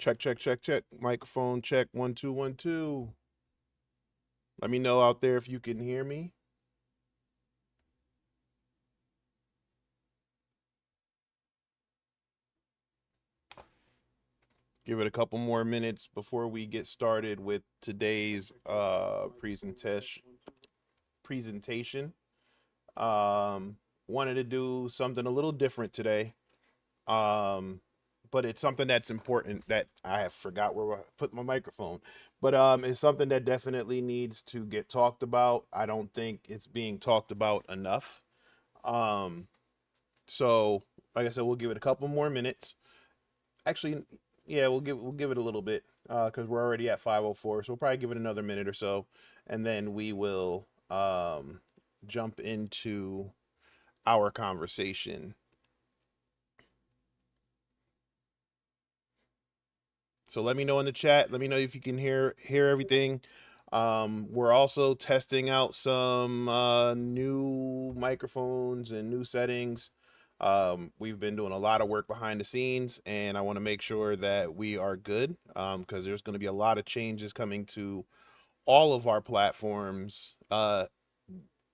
Check, check, check, check. Microphone check. 1 2 1 2. Let me know out there if you can hear me. Give it a couple more minutes before we get started with today's presentation. Wanted to do something a little different today. Um, but it's something that's important that I have forgot where I put my microphone. But it's something that definitely needs to get talked about. I don't think it's being talked about enough. Um, so like I said, we'll give it a couple more minutes. Actually, yeah, we'll give it a little bit because we're already at 5:04, so we'll probably give it another minute or so, and then we will jump into our conversation. So let me know in the chat. Let me know if you can hear everything. We're also testing out some new microphones and new settings. We've been doing a lot of work behind the scenes, and I want to make sure that we are good because there's going to be a lot of changes coming to all of our platforms,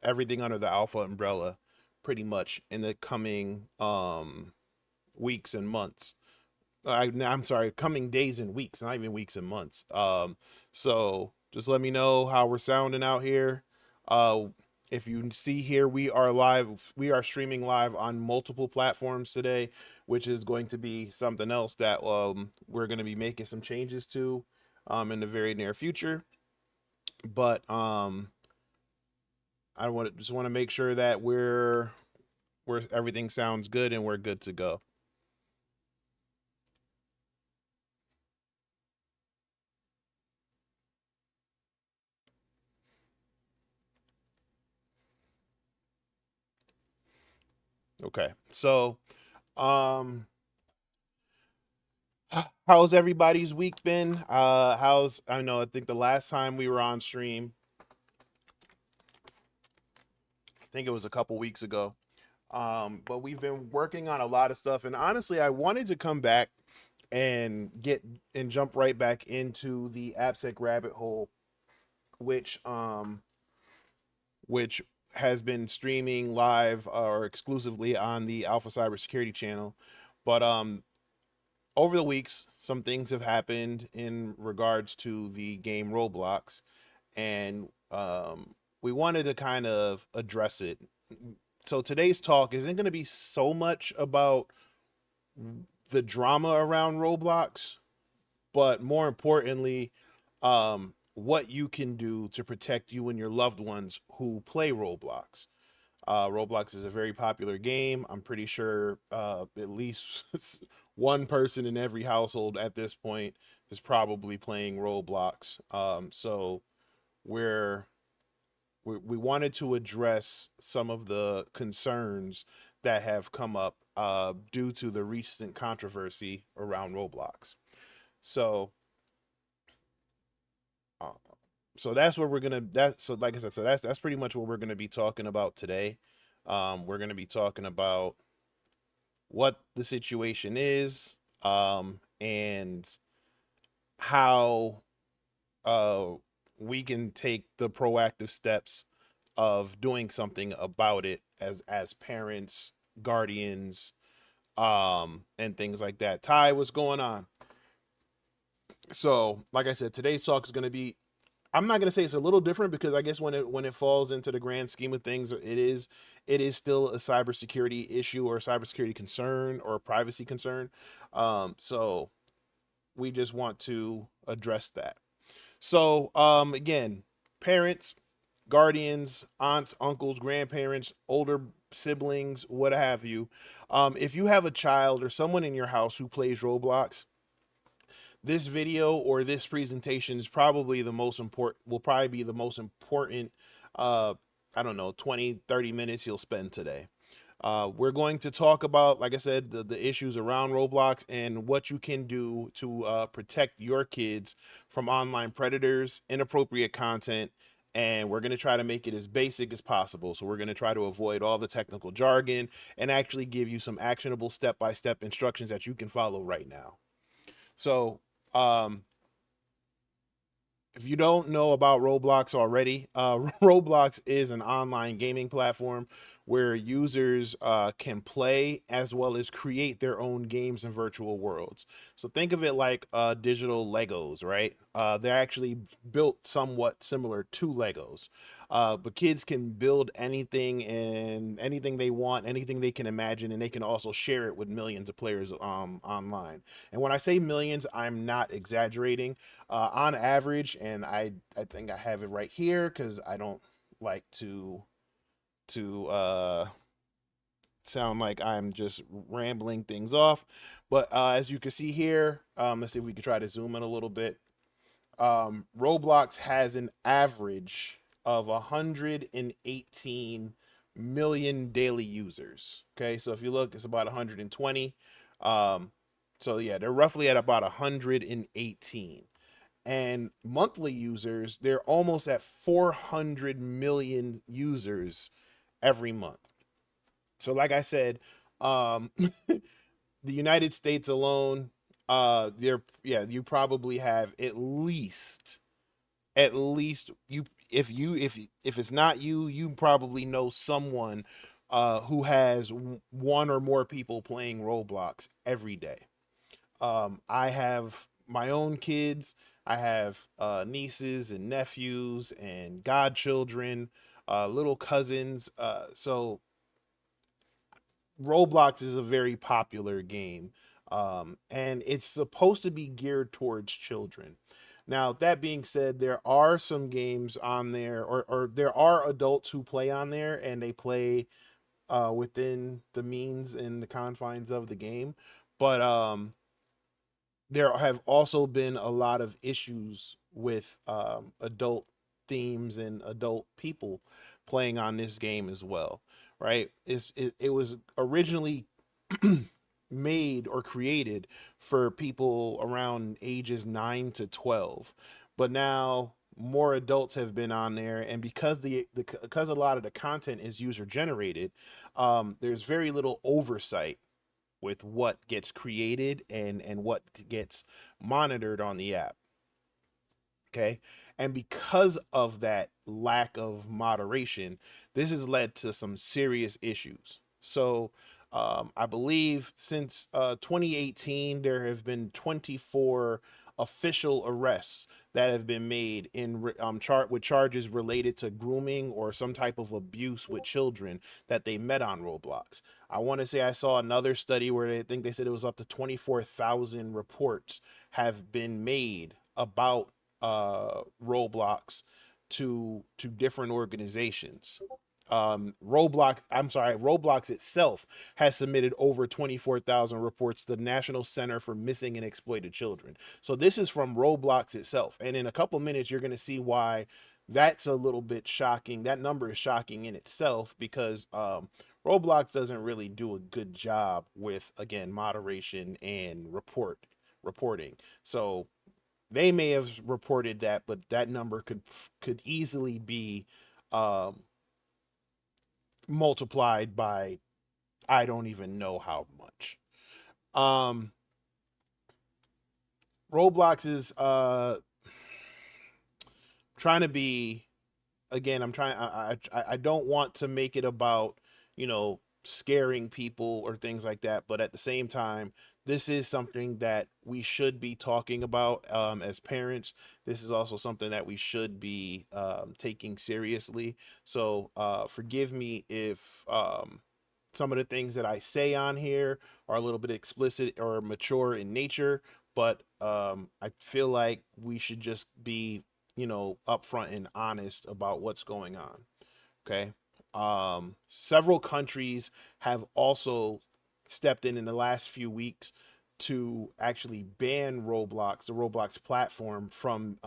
everything under the Alpha umbrella, pretty much in the coming weeks and months. I'm sorry, coming days and weeks, not even weeks and months. So just let me know how we're sounding out here. Uh, if you see here, we are live. We are streaming live on multiple platforms today, which is going to be something else that we're going to be making some changes to in the very near future. But I just want to make sure that we're everything sounds good and we're good to go. Okay, so um how's everybody's week been? I know I think the last time we were on stream, I think it was a couple weeks ago. But we've been working on a lot of stuff, and honestly, I wanted to come back and get and jump right back into the AppSec rabbit hole, which um which has been streaming live or exclusively on the Alpha Cybersecurity channel. But over the weeks, some things have happened in regards to the game Roblox, and we wanted to kind of address it. So today's talk isn't going to be so much about the drama around Roblox, but more importantly, what you can do to protect you and your loved ones who play Roblox. Roblox is a very popular game. I'm pretty sure at least one person in every household at this point is probably playing Roblox. So we're we wanted to address some of the concerns that have come up due to the recent controversy around Roblox. So, uh, so that's what we're gonna. That so like I said, so that's pretty much what we're gonna be talking about today. We're gonna be talking about what the situation is, and how uh, we can take the proactive steps of doing something about it as parents, guardians, and things like that. Ty, what's going on? So, like I said, today's talk is going to be. I'm not going to say it's a little different because I guess when it falls into the grand scheme of things, it is still a cybersecurity issue or a cybersecurity concern or a privacy concern. So we just want to address that. So, again, parents, guardians, aunts, uncles, grandparents, older siblings, what have you. If you have a child or someone in your house who plays Roblox, this video or this presentation is probably the most important, will probably be the most important, uh, I don't know, 20, 30 minutes you'll spend today. We're going to talk about, like I said, the issues around Roblox and what you can do to protect your kids from online predators, inappropriate content, and we're going to try to make it as basic as possible. So we're going to try to avoid all the technical jargon and actually give you some actionable step-by-step instructions that you can follow right now. So Um, if you don't know about Roblox already, Roblox is an online gaming platform where users can play as well as create their own games and virtual worlds. So think of it like digital Legos, right? They're actually built somewhat similar to Legos. But kids can build anything and anything they want, anything they can imagine, and they can also share it with millions of players online. And when I say millions, I'm not exaggerating. On average, and I think I have it right here because I don't like to sound like I'm just rambling things off. But as you can see here, let's see if we can try to zoom in a little bit. Roblox has an average of 118 million daily users. Okay, so if you look, it's about 120. Um, so yeah, they're roughly at about 118. And monthly users, they're almost at 400 million users every month. So like I said, the United States alone, there, yeah, you probably have at least you, if it's not you, you probably know someone who has one or more people playing Roblox every day. I have my own kids. I have nieces and nephews and godchildren, little cousins. So Roblox is a very popular game, and it's supposed to be geared towards children. Now, that being said, there are some games on there, or there are adults who play on there, and they play within the means and the confines of the game. But there have also been a lot of issues with adult themes and adult people playing on this game as well, right? It was originally made or created for people around ages 9 to 12, but now more adults have been on there, and because because a lot of the content is user generated, there's very little oversight with what gets created and what gets monitored on the app. Okay. And because of that lack of moderation, this has led to some serious issues. So, I believe since 2018, there have been 24 official arrests that have been made in chart with charges related to grooming or some type of abuse with children that they met on Roblox. I want to say I saw another study where they think they said it was up to 24,000 reports have been made about Roblox to different organizations. Roblox itself has submitted over 24,000 reports to the National Center for Missing and Exploited Children. So this is from Roblox itself. And in a couple minutes, you're going to see why that's a little bit shocking. That number is shocking in itself because Roblox doesn't really do a good job with, again, moderation and reporting. So they may have reported that, but that number could easily be um, multiplied by I don't even know how much. Um, Roblox is trying to be, again. I'm trying. I don't want to make it about scaring people or things like that, but at the same time, this is something that we should be talking about as parents. This is also something that we should be taking seriously. So forgive me if some of the things that I say on here are a little bit explicit or mature in nature, but I feel like we should just be, upfront and honest about what's going on. Okay. Several countries have also stepped in the last few weeks to actually ban Roblox, the Roblox platform, from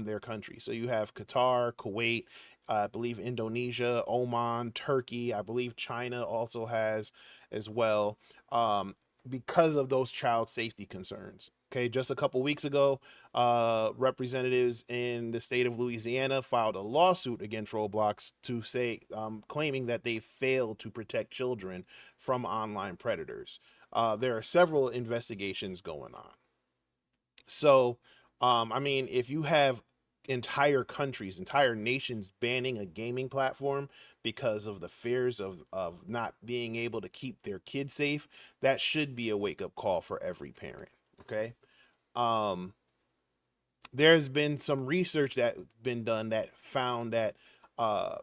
their country. So you have Qatar, Kuwait, I believe Indonesia, Oman, Turkey. I believe China also has as well, um, because of those child safety concerns. Okay, just a couple weeks ago, representatives in the state of Louisiana filed a lawsuit against Roblox to say, claiming that they failed to protect children from online predators. There are several investigations going on. So, I mean, if you have entire countries, entire nations banning a gaming platform because of the fears of not being able to keep their kids safe, that should be a wake up call for every parent. Okay. Um, there's been some research that's been done that found that uh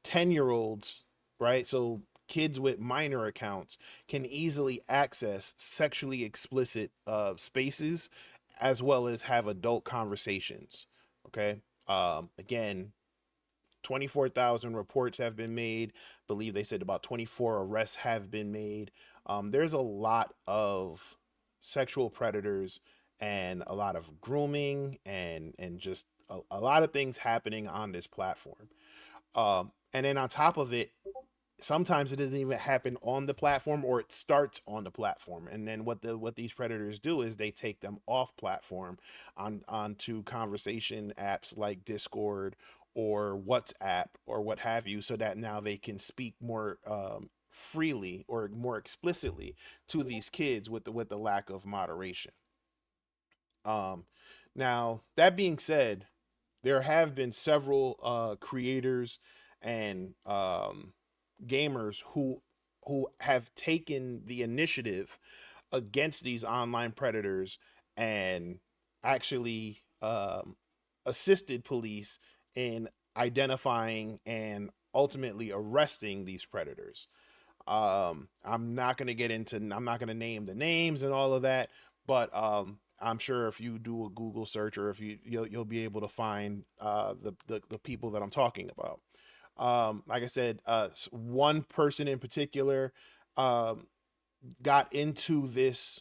10-year-olds, right? So kids with minor accounts can easily access sexually explicit spaces as well as have adult conversations. Okay. Again, 24,000 reports have been made. I believe they said about 24 arrests have been made. There's a lot of sexual predators and a lot of grooming and just a lot of things happening on this platform. And then on top of it, sometimes it doesn't even happen on the platform, or it starts on the platform, and then what these predators do is they take them off platform onto conversation apps like Discord or WhatsApp or what have you, so that now they can speak more freely or more explicitly to these kids with the lack of moderation. um Now, that being said, there have been several creators and gamers who have taken the initiative against these online predators and actually assisted police in identifying and ultimately arresting these predators. I'm not going to name the names and all of that, but I'm sure if you do a Google search, or if you'll be able to find the people that I'm talking about. Like I said, one person in particular um, got into this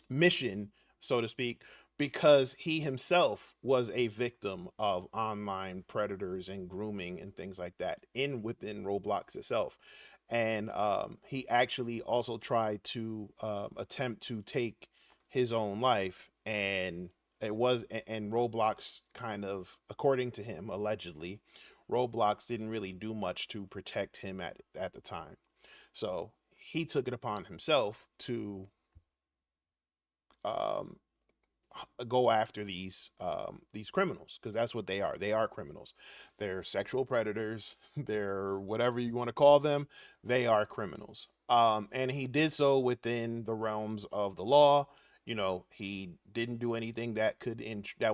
mission, so to speak, because he himself was a victim of online predators and grooming and things like that in within Roblox itself. And he actually also tried to attempt to take his own life, and and Roblox kind of, according to him, allegedly, Roblox didn't really do much to protect him at the time. So he took it upon himself to um, go after these criminals, because that's what they are. They are criminals. They're sexual predators. They're whatever you want to call them. They are criminals. And he did so within the realms of the law. You know, he didn't do anything that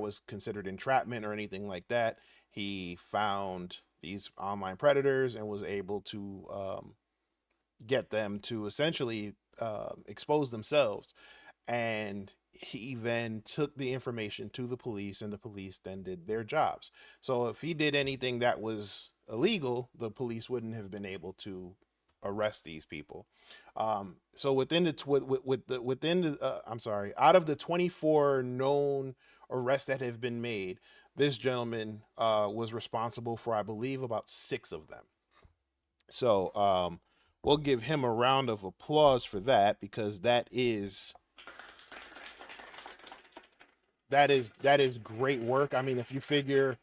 was considered entrapment or anything like that. He found these online predators and was able to get them to essentially expose themselves, and he then took the information to the police, and the police then did their jobs. So if he did anything that was illegal, the police wouldn't have been able to arrest these people. So within the within the I'm sorry, out of the 24 known arrests that have been made, this gentleman was responsible for, I believe, about 6 of them. So we'll give him a round of applause for that, because that is great work. I mean, if you figure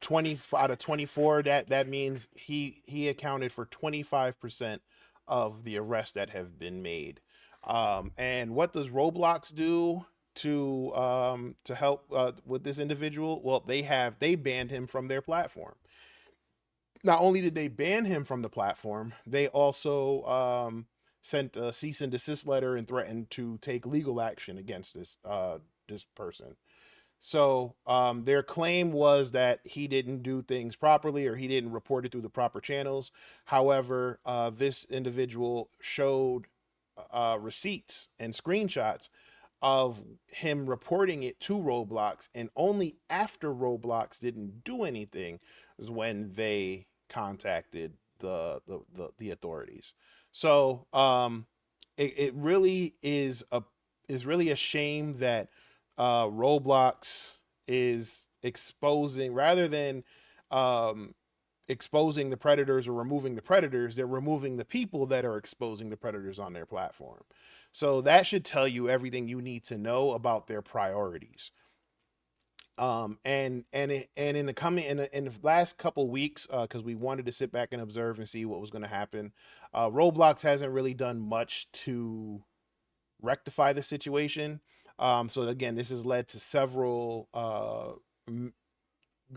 20 out of 24, that means he accounted for 25% of the arrests that have been made. And what does Roblox do to help with this individual? Well, they banned him from their platform. Not only did they ban him from the platform, they also sent a cease and desist letter and threatened to take legal action against this person. So their claim was that he didn't do things properly, or he didn't report it through the proper channels. However, this individual showed receipts and screenshots of him reporting it to Roblox, and only after Roblox didn't do anything is when they contacted the authorities. So it really is really a shame that Roblox is exposing, rather than um, exposing the predators or removing the predators, they're removing the people that are exposing the predators on their platform. So that should tell you everything you need to know about their priorities. And in the coming in the last couple weeks, because we wanted to sit back and observe and see what was going to happen, Roblox hasn't really done much to rectify the situation. So again, this has led to several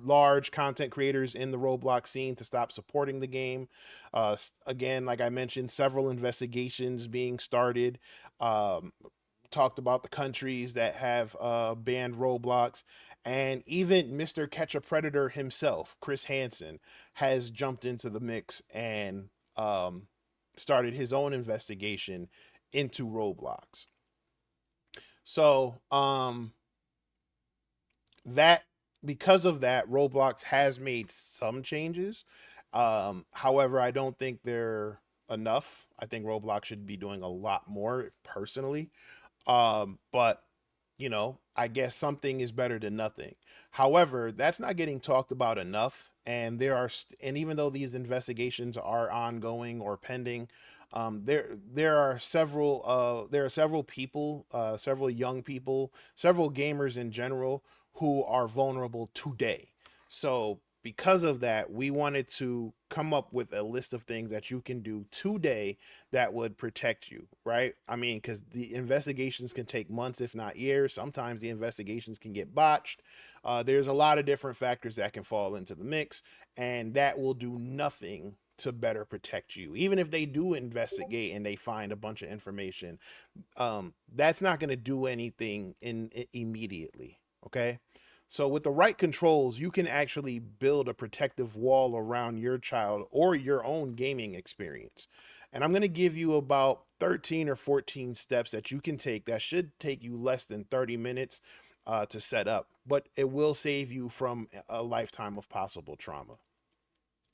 large content creators in the Roblox scene to stop supporting the game. Again, like I mentioned, several investigations being started. Um, Talked about the countries that have banned Roblox, and even Mr. Catch a Predator himself, Chris Hansen, has jumped into the mix and um, started his own investigation into Roblox. So that because of that, Roblox has made some changes. However, I don't think they're enough. I think Roblox should be doing a lot more personally. But I guess something is better than nothing. However, that's not getting talked about enough, and and even though these investigations are ongoing or pending, there are several people, several young people, several gamers in general who are vulnerable today. So because of that, we wanted to come up with a list of things that you can do today that would protect you, right? I mean, because the investigations can take months, if not years. Sometimes the investigations can get botched. There's a lot of different factors that can fall into the mix, and that will do nothing to better protect you. Even if they do investigate and they find a bunch of information, that's not going to do anything immediately. Okay. So with the right controls, you can actually build a protective wall around your child or your own gaming experience. And I'm going to give you about 13 or 14 steps that you can take that should take you less than 30 minutes to set up, but it will save you from a lifetime of possible trauma.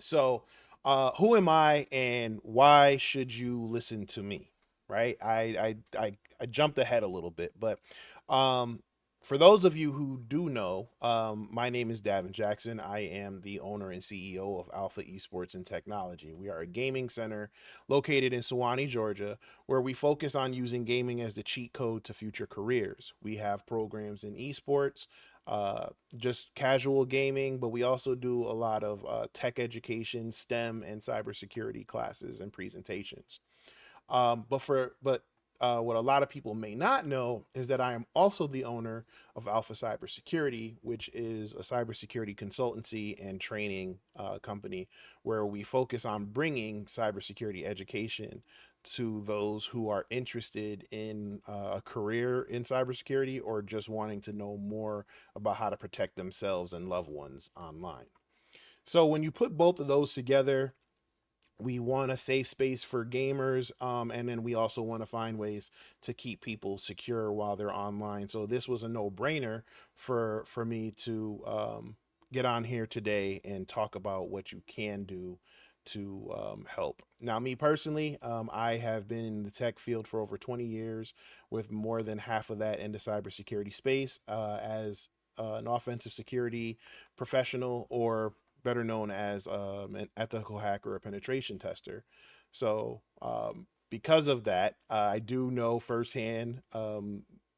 So, who am I and why should you listen to me? Right? I jumped ahead a little bit, but um, for those of you who do know, my name is Davin Jackson. I am the owner and CEO of Alpha Esports and Technology. We are a gaming center located in Suwanee, Georgia, where we focus on using gaming as the cheat code to future careers. We have programs in esports, uh, just casual gaming, but we also do a lot of tech education, STEM, and cybersecurity classes and presentations. But what a lot of people may not know is that I am also the owner of Alpha Cybersecurity, which is a cybersecurity consultancy and training company where we focus on bringing cybersecurity education to those who are interested in a career in cybersecurity or just wanting to know more about how to protect themselves and loved ones online. So when you put both of those together, we want a safe space for gamers, and then we also want to find ways to keep people secure while they're online. So this was a no-brainer for me to get on here today and talk about what you can do to help. Now, me personally, I have been in the tech field for over 20 years, with more than half of that in the cybersecurity space as an offensive security professional, or better known as an ethical hacker or penetration tester. So, because of that, I do know firsthand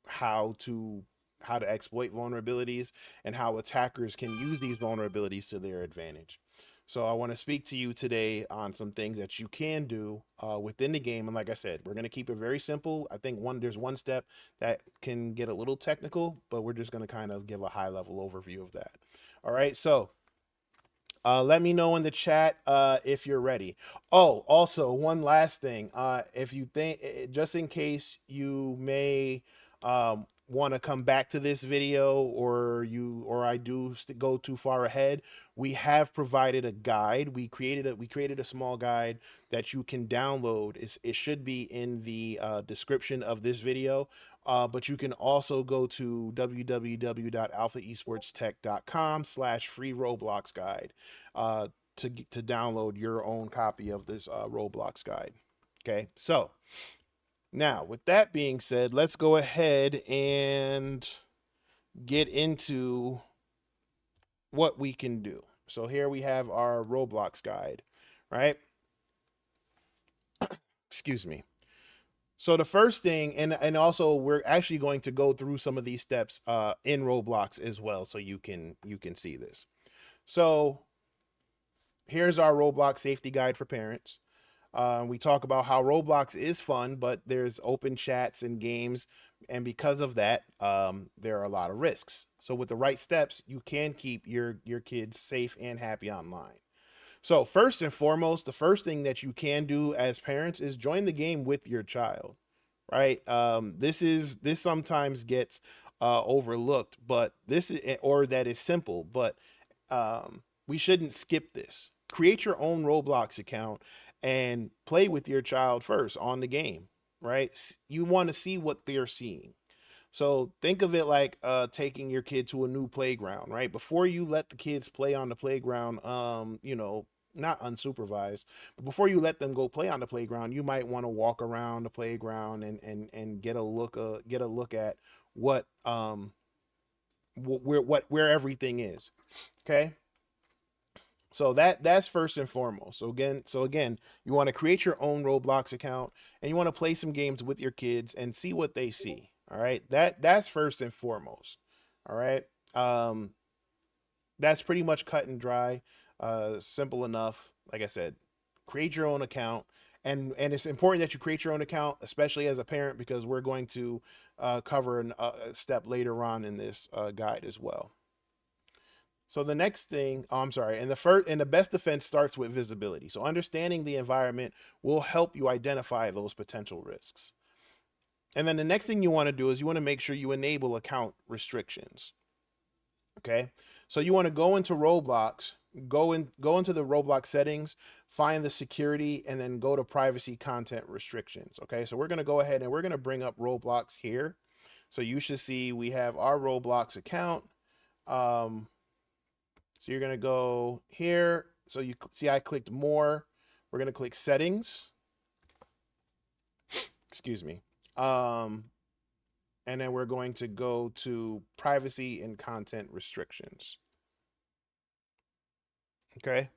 how to how to exploit vulnerabilities and how attackers can use these vulnerabilities to their advantage. So I want to speak to you today on some things that you can do within the game. And like I said, we're going to keep it very simple. I think there's one step that can get a little technical, but we're just going to kind of give a high level overview of that. All right. So let me know in the chat if you're ready. Oh, also one last thing. If you think, just in case you may want to come back to this video, or I do go too far ahead, we have provided a guide. We created a small guide that you can download. It should be in the description of this video. But you can also go to www.alphaesportstech.com/free Roblox guide to download your own copy of this Roblox guide. Okay, so now with that being said, let's go ahead and get into what we can do. So here we have our Roblox guide, right? Excuse me. So the first thing, and also we're actually going to go through some of these steps in Roblox as well, so you can see this. So here's our Roblox safety guide for parents. We talk about how Roblox is fun, but there's open chats and games, and because of that, there are a lot of risks. So with the right steps, you can keep your kids safe and happy online. So first and foremost, the first thing that you can do as parents is join the game with your child, right? This sometimes gets overlooked, but this is, or that is simple, but we shouldn't skip this. Create your own Roblox account and play with your child first on the game, right? You want to see what they're seeing. So think of it like taking your kid to a new playground, right? Before you let the kids play on the playground, not unsupervised, but before you let them go play on the playground, you might want to walk around the playground and get a look at what where everything is. Okay, so that's first and foremost. So again, you want to create your own Roblox account and you want to play some games with your kids and see what they see. All right. That's first and foremost. All right. Um, that's pretty much cut and dry. Simple enough. Like I said, create your own account. And it's important that you create your own account, especially as a parent, because we're going to cover a step later on in this guide as well. So the next thing, oh, I'm sorry, and the best defense starts with visibility. So understanding the environment will help you identify those potential risks. And then the next thing you want to do is you want to make sure you enable account restrictions. Okay. So you want to go into Roblox, go into the Roblox settings, find the security, and then go to privacy content restrictions. Okay. So we're going to go ahead and we're going to bring up Roblox here. So you should see we have our Roblox account. So you're going to go here. So you see I clicked more. We're going to click settings. Excuse me. And then we're going to go to privacy and content restrictions. Okay.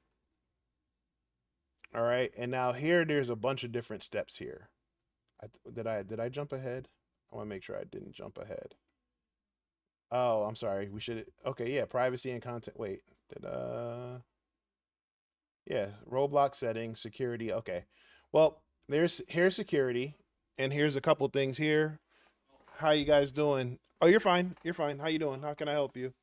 All right. And now here there's a bunch of different steps here. Did I jump ahead? I want to make sure I didn't jump ahead. Oh, I'm sorry. We should okay, yeah, privacy and content. Wait. Did Yeah, Roblox settings, security. Okay. Well, here's security, and here's a couple things here. How you guys doing? Oh, you're fine. You're fine. How you doing? How can I help you?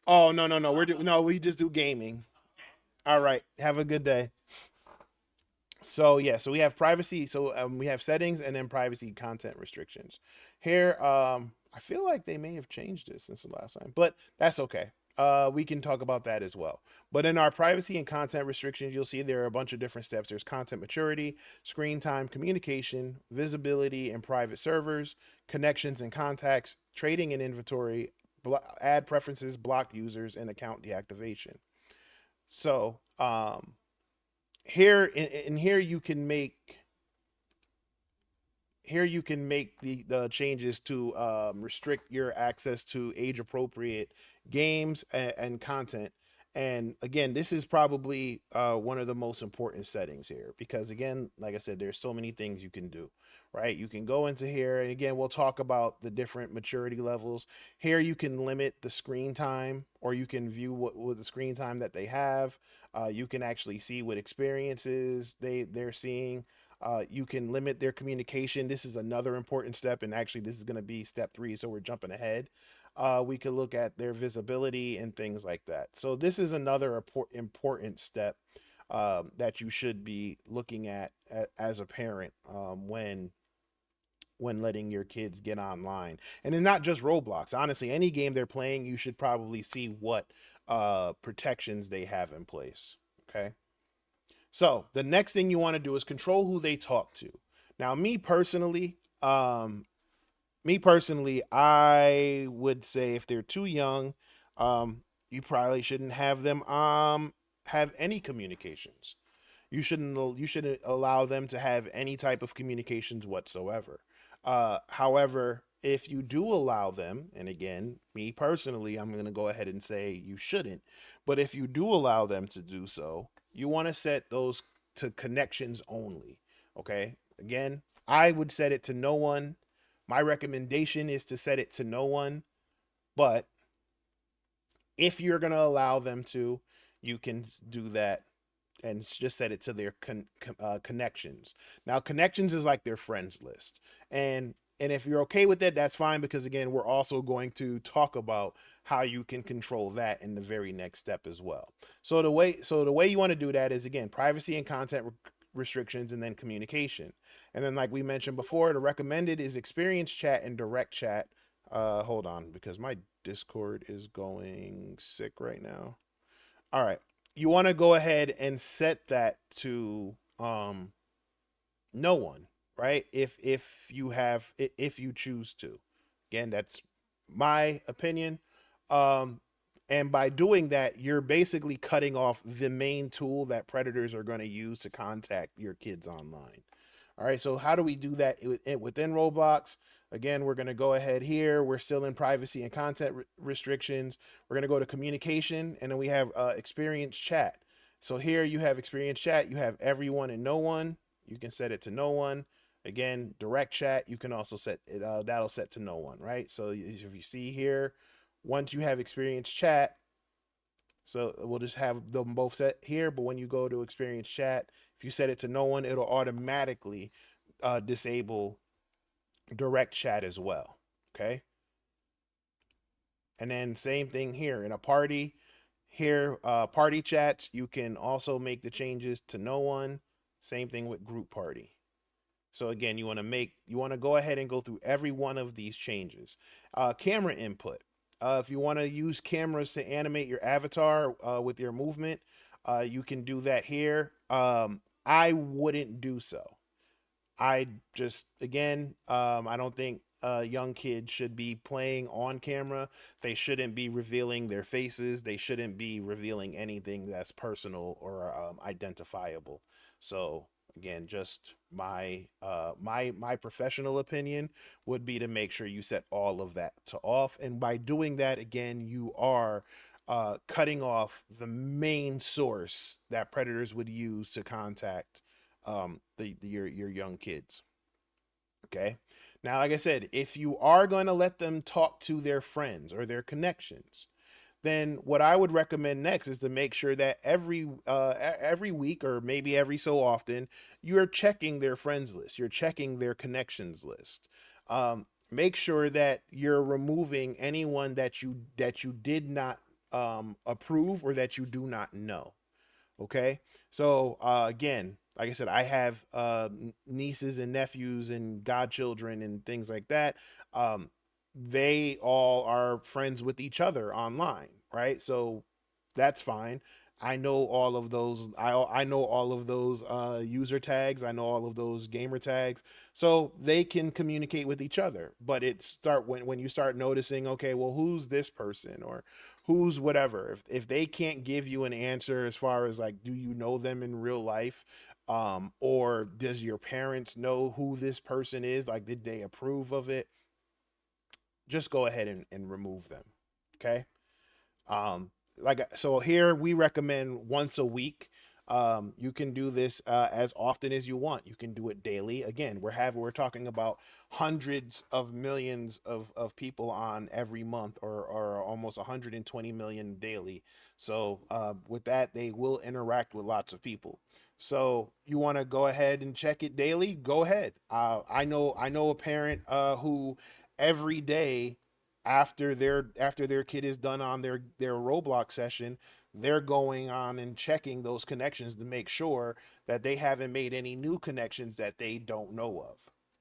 Oh, no, no, no. No, we just do gaming. All right. Have a good day. So yeah, so we have privacy. So we have settings and then privacy content restrictions. Here, I feel like they may have changed it since the last time, but that's okay. We can talk about that as well. But in our privacy and content restrictions, you'll see there are a bunch of different steps. There's content maturity, screen time, communication, visibility and private servers, connections and contacts, trading and inventory, ad preferences, blocked users, and account deactivation. So here and here you can make the changes to restrict your access to age appropriate games and content. And again, this is probably one of the most important settings here because, again, like I said, there's so many things you can do, right? You can go into here, and again, we'll talk about the different maturity levels. Here, you can limit the screen time, or you can view what the screen time that they have. You can actually see what experiences they're seeing. You can limit their communication. This is another important step, and actually, this is going to be step 3, so we're jumping ahead. We could look at their visibility and things like that. So this is another important step that you should be looking at as a parent when letting your kids get online. And then not just Roblox. Honestly, any game they're playing, you should probably see what protections they have in place. Okay. So the next thing you want to do is control who they talk to. Now, me personally, I would say if they're too young, you probably shouldn't have them have any communications. You shouldn't allow them to have any type of communications whatsoever. However, if you do allow them, and again, me personally, I'm going to go ahead and say you shouldn't, but if you do allow them to do so, you want to set those to connections only. Okay. Again, I would set it to no one. My recommendation is to set it to no one, but if you're going to allow them to, you can do that and just set it to their connections. Now, connections is like their friends list, and if you're okay with that, that's fine, because again, we're also going to talk about how you can control that in the very next step as well. So the way you want to do that is, again, privacy and content restrictions, and then communication. And then, like we mentioned before, the recommended is experience chat and direct chat. Hold on, because my Discord is going sick right now. All right. You want to go ahead and set that to no one, right? If you choose to. Again, that's my opinion. Um and by doing that, you're basically cutting off the main tool that predators are going to use to contact your kids online. All right, so how do we do that within Roblox? Again, we're going to go ahead here. We're still in privacy and content restrictions. We're going to go to communication, and then we have experience chat. So here you have experience chat. You have everyone and no one. You can set it to no one. Again, direct chat, you can also set it, that'll set to no one, right? So if you see here, once you have experience chat, so we'll just have them both set here. But when you go to experience chat, if you set it to no one, it'll automatically disable direct chat as well. Okay. And then same thing here in a party. Here, party chats, you can also make the changes to no one. Same thing with group party. So again, you want to go ahead and go through every one of these changes. Camera input. If you want to use cameras to animate your avatar with your movement, you can do that here. I wouldn't do so. I just, again, I don't think young kids should be playing on camera. They shouldn't be revealing their faces. They shouldn't be revealing anything that's personal or identifiable. So again, just my professional opinion would be to make sure you set all of that to off. And by doing that, again, you are cutting off the main source that predators would use to contact your young kids. Okay. Now, like I said, if you are going to let them talk to their friends or their connections, then what I would recommend next is to make sure that every week, or maybe every so often, you're checking their friends list, you're checking their connections list. Make sure that you're removing anyone that you did not approve, or that you do not know. Okay. So again, like I said, I have nieces and nephews and godchildren and things like that. They all are friends with each other online, right? So that's fine. I know all of those. I know all of those user tags. I know all of those gamer tags, so they can communicate with each other. But it start when you start noticing, okay, well, who's this person, or who's whatever. If they can't give you an answer as far as, like, do you know them in real life, or does your parents know who this person is? Like, did they approve of it? Just go ahead and remove them. Okay. So here we recommend once a week. You can do this as often as you want. You can do it daily. Again, we're talking about hundreds of millions of people on every month, or almost 120 million daily. So with that, they will interact with lots of people. So you want to go ahead and check it daily? Go ahead. I know a parent who every day after their kid is done on their Roblox session, they're going on and checking those connections to make sure that they haven't made any new connections that they don't know of.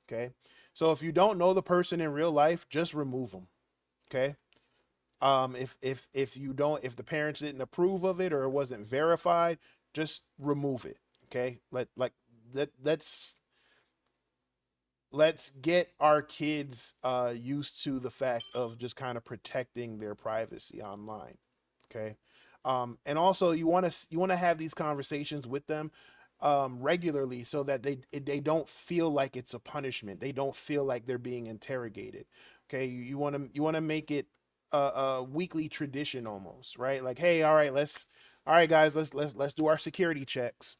Okay. So if you don't know the person in real life, just remove them. Okay. If you don't, if the parents didn't approve of it, or it wasn't verified, just remove it. Okay. Let's get our kids used to the fact of just kind of protecting their privacy online. Okay. And also, you want to have these conversations with them regularly, so that they don't feel like it's a punishment. They don't feel like they're being interrogated. Okay. You want to make it a weekly tradition almost, right? Like, hey, all right, guys, let's do our security checks.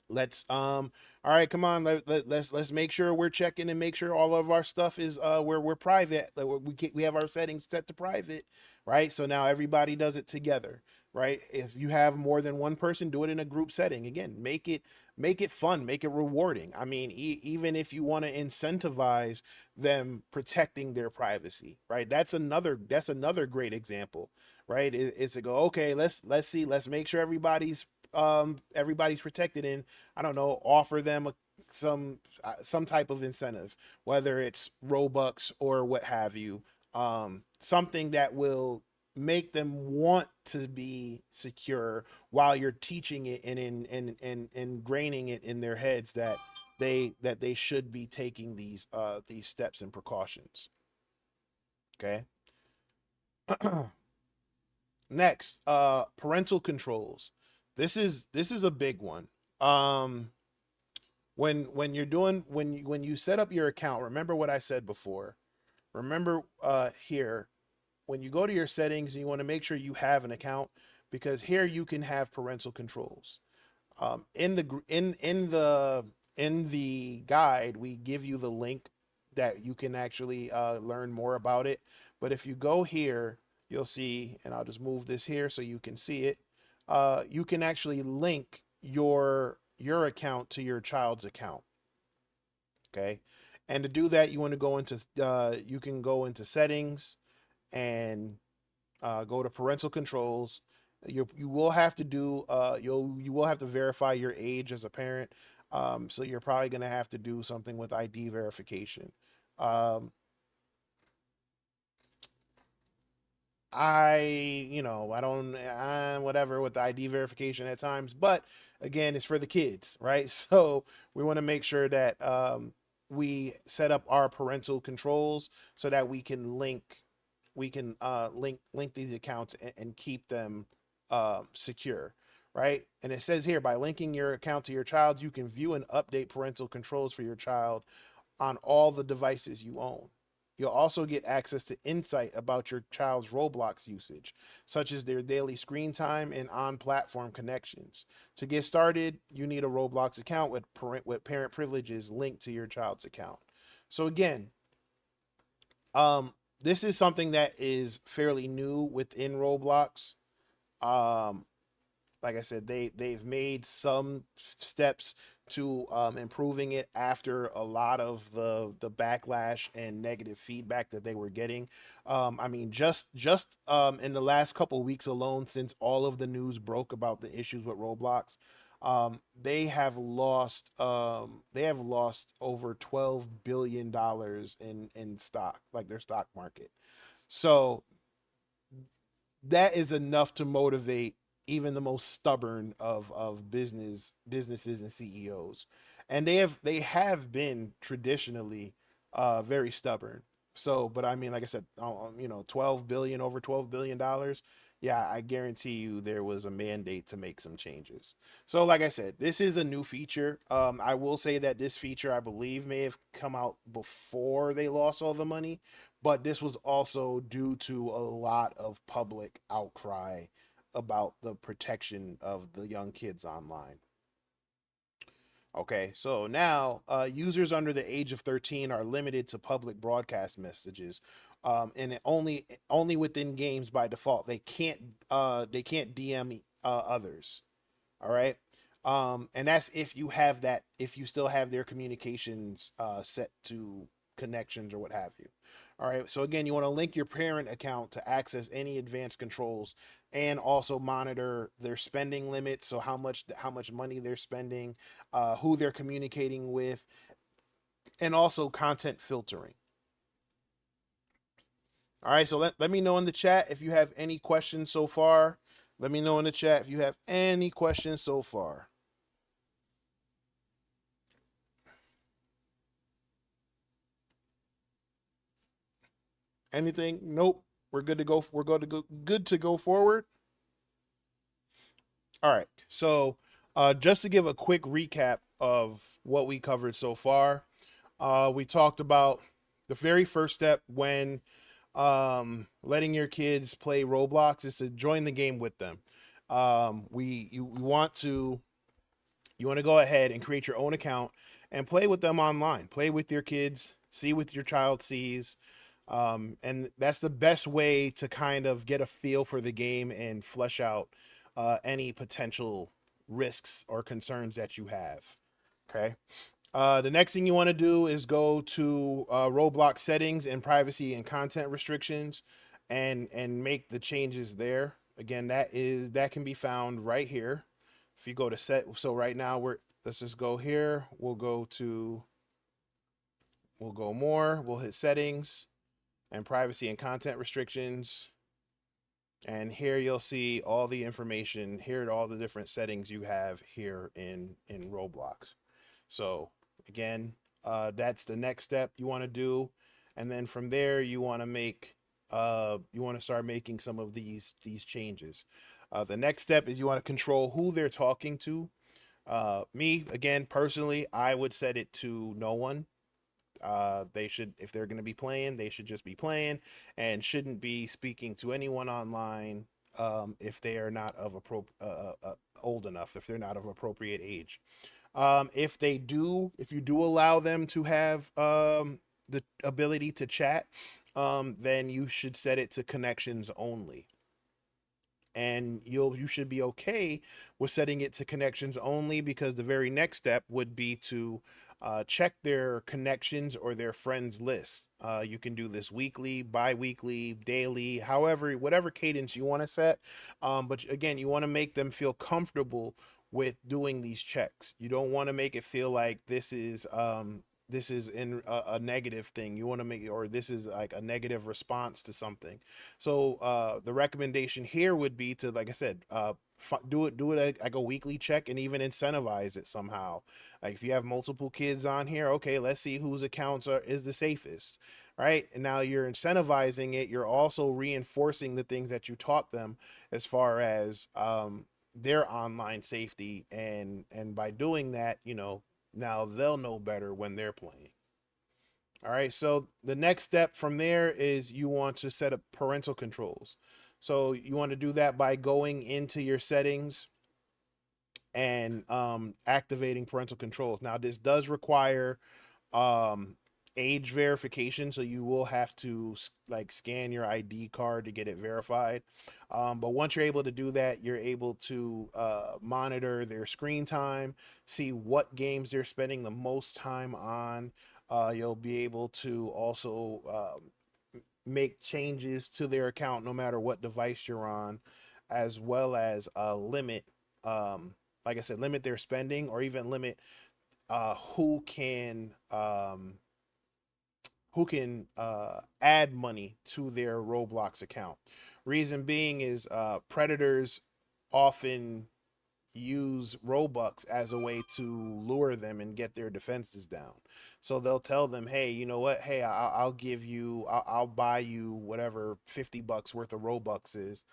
Let's all right, come on, let's make sure we're checking and make sure all of our stuff is we're private, that we have our settings set to private, right? So now everybody does it together, right? If you have more than one person, do it in a group setting. Again, make it fun, make it rewarding. I mean, even if you want to incentivize them protecting their privacy, right? That's another great example, right? Is to go, okay, let's see, let's make sure everybody's protected, and I don't know, offer them some type of incentive, whether it's Robux or what have you, something that will make them want to be secure while you're teaching it and ingraining it in their heads that they should be taking these steps and precautions. Okay. Next, parental controls. This is a big one. Um, when you're doing when you set up your account, remember what I said before. Remember here, when you go to your settings, you want to make sure you have an account, because here you can have parental controls. In the guide, we give you the link that you can actually learn more about it. But if you go here, you'll see, and I'll just move this here so you can see it. You can actually link your account to your child's account. Okay, and to do that, you can go into settings and go to parental controls. You will have to do you will have to verify your age as a parent. So you're probably going to have to do something with ID verification. Um, I don't, whatever with the ID verification at times, but again, it's for the kids, right? So we want to make sure that we set up our parental controls so that we can link these accounts and keep them secure, right? And it says here, by linking your account to your child, you can view and update parental controls for your child on all the devices you own. You'll also get access to insight about your child's Roblox usage, such as their daily screen time and on platform connections. To get started, you need a Roblox account with parent privileges linked to your child's account. So, again, this is something that is fairly new within Roblox. Um, like I said, they've made some steps to improving it after a lot of the backlash and negative feedback that they were getting. I mean, just in the last couple weeks alone, since all of the news broke about the issues with Roblox, they have lost over $12 billion in stock, like their stock market. So that is enough to motivate even the most stubborn of businesses and CEOs. And they have been traditionally very stubborn. So, but I mean, like I said, 12 billion, over $12 billion. Yeah, I guarantee you there was a mandate to make some changes. So, like I said, this is a new feature. I will say that this feature, I believe, may have come out before they lost all the money, but this was also due to a lot of public outcry about the protection of the young kids online. Okay, so now users under the age of 13 are limited to public broadcast messages, and only within games by default. They can't DM others. All right. And that's if you still have their communications set to connections or what have you. All right. So again, you want to link your parent account to access any advanced controls and also monitor their spending limits. So how much money they're spending, who they're communicating with, and also content filtering. All right. So let me know in the chat if you have any questions so far. Let me know in the chat if you have any questions so far. Anything? Nope. We're good to go. We're good to go forward. All right. So, just to give a quick recap of what we covered so far, we talked about the very first step when letting your kids play Roblox is to join the game with them. We want to go ahead and create your own account and play with them online. Play with your kids. See what your child sees. And that's the best way to kind of get a feel for the game and flesh out any potential risks or concerns that you have. Okay. The next thing you want to do is go to Roblox settings and privacy and content restrictions, and make the changes there. Again, that can be found right here. If you go to set, so right now let's just go here. We'll go more. We'll hit settings and privacy and content restrictions. And here you'll see all the information. Here are all the different settings you have here in Roblox. So again, that's the next step you want to do, and then from there you want to start making some of these changes. The next step is you want to control who they're talking to. Me again personally, I would set it to no one. They should, if they're going to be playing, they should just be playing and shouldn't be speaking to anyone online if they are not of old enough, if they're not of appropriate age. If you do allow them to have the ability to chat, then you should set it to connections only. And you should be okay with setting it to connections only, because the very next step would be to check their connections or their friends list. You can do this weekly, bi-weekly, daily, however, whatever cadence you want to set. But again, you want to make them feel comfortable with doing these checks. You don't want to make it feel like this is in a negative thing. You want to make, or this is like a negative response to something. So the recommendation here would be to, like I said, do it like a weekly check, and even incentivize it somehow. Like if you have multiple kids on here, okay, let's see whose accounts is the safest, right? And now you're incentivizing it. You're also reinforcing the things that you taught them as far as their online safety, and by doing that, now they'll know better when they're playing. All right. So the next step from there is you want to set up parental controls. So you want to do that by going into your settings and activating parental controls. Now, this does require um, age verification, so you will have to like scan your ID card to get it verified. But once you're able to do that, you're able to monitor their screen time, see what games they're spending the most time on. You'll be able to also make changes to their account no matter what device you're on, as well as limit, like I said, limit their spending, or even limit who can add money to their Roblox account. Reason being is predators often use Robux as a way to lure them and get their defenses down. So they'll tell them, hey, you know what? Hey, I'll give you, I'll buy you whatever $50 worth of Robux is.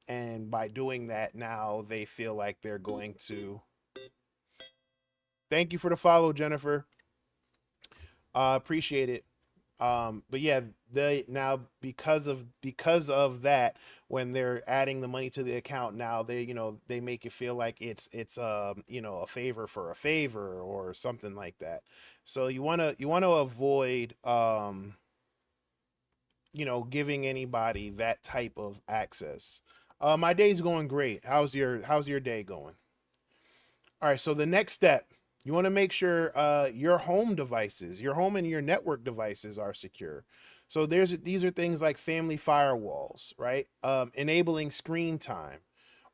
And by doing that, now they feel like they're going to. Thank you for the follow, Jennifer. Appreciate it. But yeah, they now, because of that, when they're adding the money to the account, now they make it feel like it's a favor for a favor or something like that. So you wanna avoid giving anybody that type of access. My day's going great. How's your day going? All right, so the next step, you want to make sure your home devices, your home and your network devices are secure. So these are things like family firewalls, right? Enabling screen time,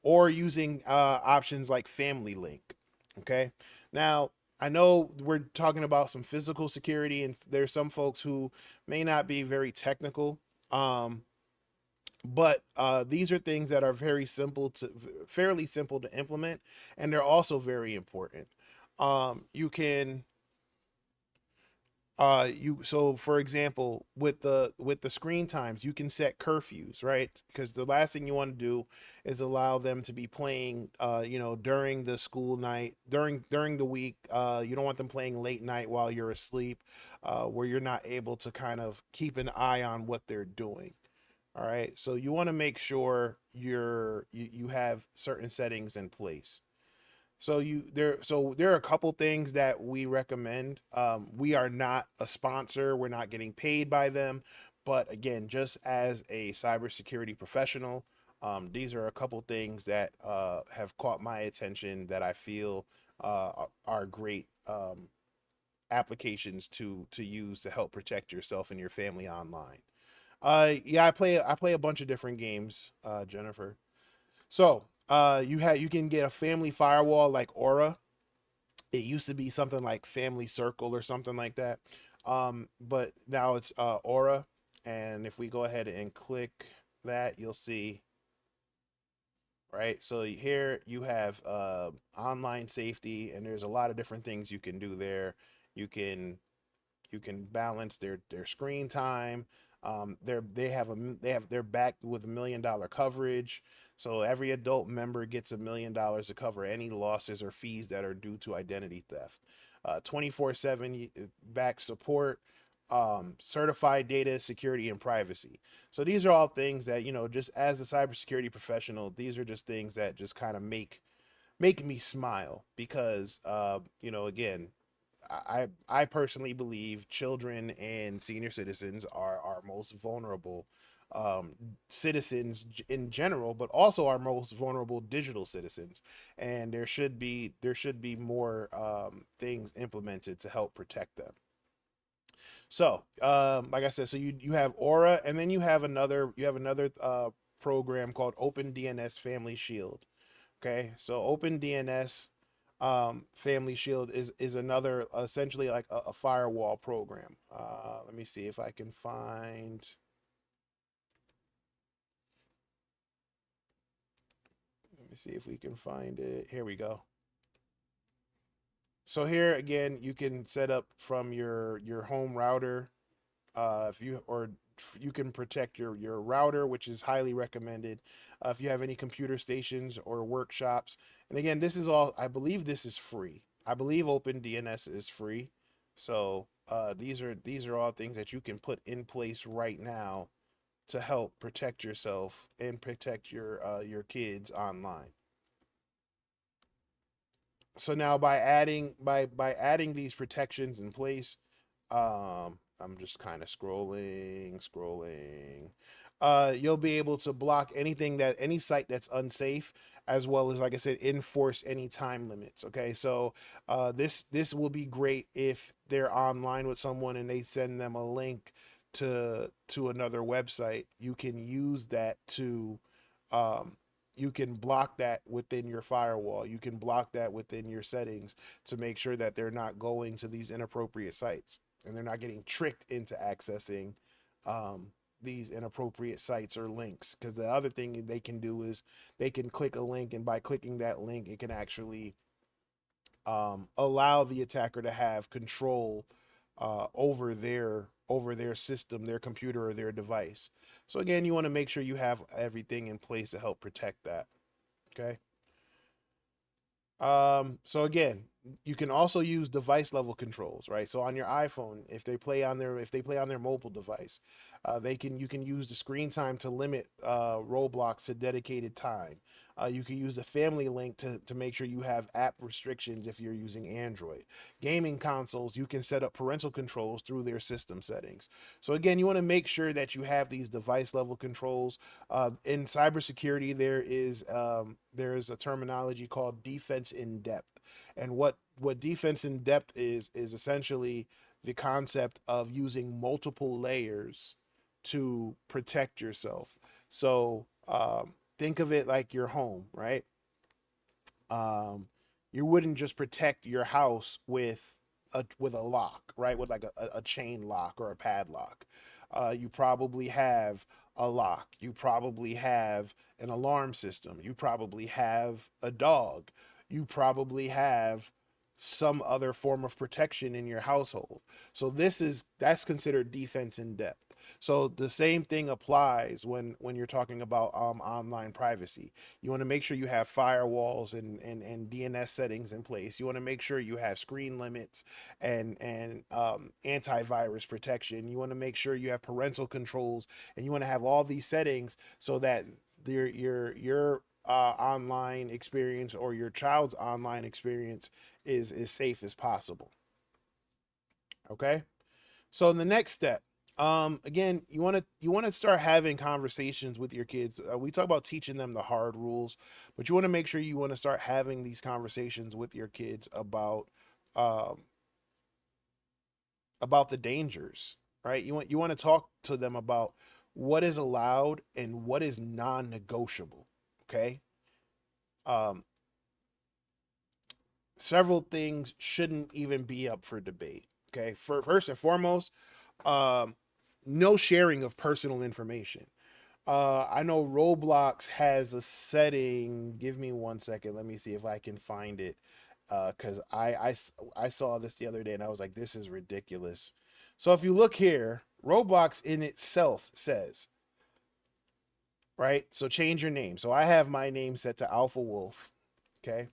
or using options like Family Link. Okay. Now, I know we're talking about some physical security, and there's some folks who may not be very technical. Um, but these are things that are fairly simple to implement, and they're also very important. You can you so for example, with the screen times, you can set curfews, right? Because the last thing you want to do is allow them to be playing during the school night, during the week. You don't want them playing late night while you're asleep, where you're not able to kind of keep an eye on what they're doing. All right. So you want to make sure you have certain settings in place. So there are a couple things that we recommend. We are not a sponsor. We're not getting paid by them. But again, just as a cybersecurity professional, these are a couple things that have caught my attention that I feel are great applications to use to help protect yourself and your family online. Yeah, I play a bunch of different games, Jennifer. So, you can get a family firewall like Aura. It used to be something like Family Circle or something like that. But now it's Aura. And if we go ahead and click that, you'll see, right? So here you have online safety, and there's a lot of different things you can do there. You can you can balance their screen time. They're backed with $1 million coverage. So every adult member gets $1 million to cover any losses or fees that are due to identity theft. 24/7 back support, certified data security and privacy. So these are all things that, just as a cybersecurity professional, these are just things that just kind of make me smile because, again, I personally believe children and senior citizens are our most vulnerable um, citizens in general, but also our most vulnerable digital citizens. And there should be more things implemented to help protect them. So, like I said, so you have Aura, and then you have another program called Open DNS Family Shield. Okay, so OpenDNS Family Shield is another essentially like a firewall program. Let me see if I can find. Let me see if we can find it. Here we go. So here again, you can set up from your home router. If you or You can protect your router, which is highly recommended. If you have any computer stations or workshops, and again, this is all. I believe this is free. I believe OpenDNS is free. So these are all things that you can put in place right now to help protect yourself and protect your kids online. So now by adding these protections in place, I'm just kind of scrolling. You'll be able to block any site that's unsafe, as well as, like I said, enforce any time limits. Okay, so this will be great if they're online with someone and they send them a link to another website. You can use that to um, you can block that within your firewall. You can block that within your settings to make sure that they're not going to these inappropriate sites and they're not getting tricked into accessing these inappropriate sites or links. Because the other thing they can do is they can click a link, and by clicking that link, it can actually allow the attacker to have control over their system, their computer, or their device. So again, you want to make sure you have everything in place to help protect that. Okay. So again, you can also use device level controls, right? So on your iPhone, if they play on their mobile device, you can use the screen time to limit Roblox to dedicated time. You can use the family link to make sure you have app restrictions if you're using Android. Gaming consoles, you can set up parental controls through their system settings. So again, you want to make sure that you have these device level controls. In cybersecurity, there is a terminology called defense in depth, and what defense in depth is essentially the concept of using multiple layers to protect yourself. So think of it like your home, right? um, you wouldn't just protect your house with a lock, right? With like a chain lock or a padlock. You probably have a lock. You probably have an alarm system. You probably have a dog. You probably have some other form of protection in your household. So that's considered defense in depth. So the same thing applies when you're talking about online privacy. You want to make sure you have firewalls and DNS settings in place. You want to make sure you have screen limits and antivirus protection. You want to make sure you have parental controls, and you want to have all these settings so that your online experience or your child's online experience is as safe as possible. Okay. So the next step, again, you want to start having conversations with your kids. We talk about teaching them the hard rules, but you want to make sure you want to start having these conversations with your kids um, about the dangers, right? You want to talk to them about what is allowed and what is non-negotiable. Okay. Um, Several things shouldn't even be up for debate. Okay. For first and foremost, um, no sharing of personal information. I know Roblox has a setting. Give me 1 second. Let me see if I can find it. Because I saw this the other day and I was like, this is ridiculous. So if you look here, Roblox in itself says, right? So change your name. So I have my name set to Alpha Wolf. Okay.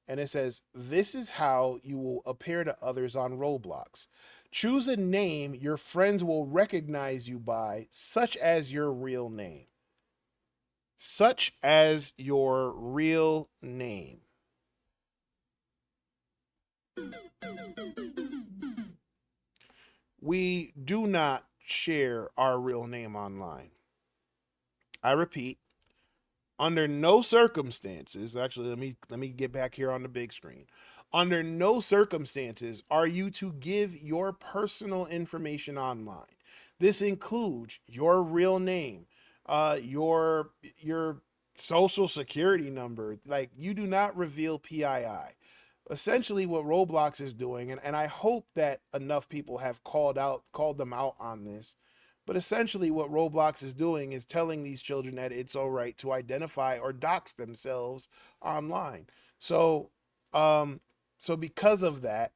And it says, this is how you will appear to others on Roblox. Choose a name your friends will recognize you by, such as your real name. Such as your real name. We do not share our real name online. I repeat, under no circumstances, actually let me get back here on the big screen. Under no circumstances are you to give your personal information online. This includes your real name, your social security number. Like, you do not reveal PII. Essentially what Roblox is doing, and I hope that enough people have called them out on this, but essentially what Roblox is doing is telling these children that it's all right to identify or dox themselves online. So um so because of that,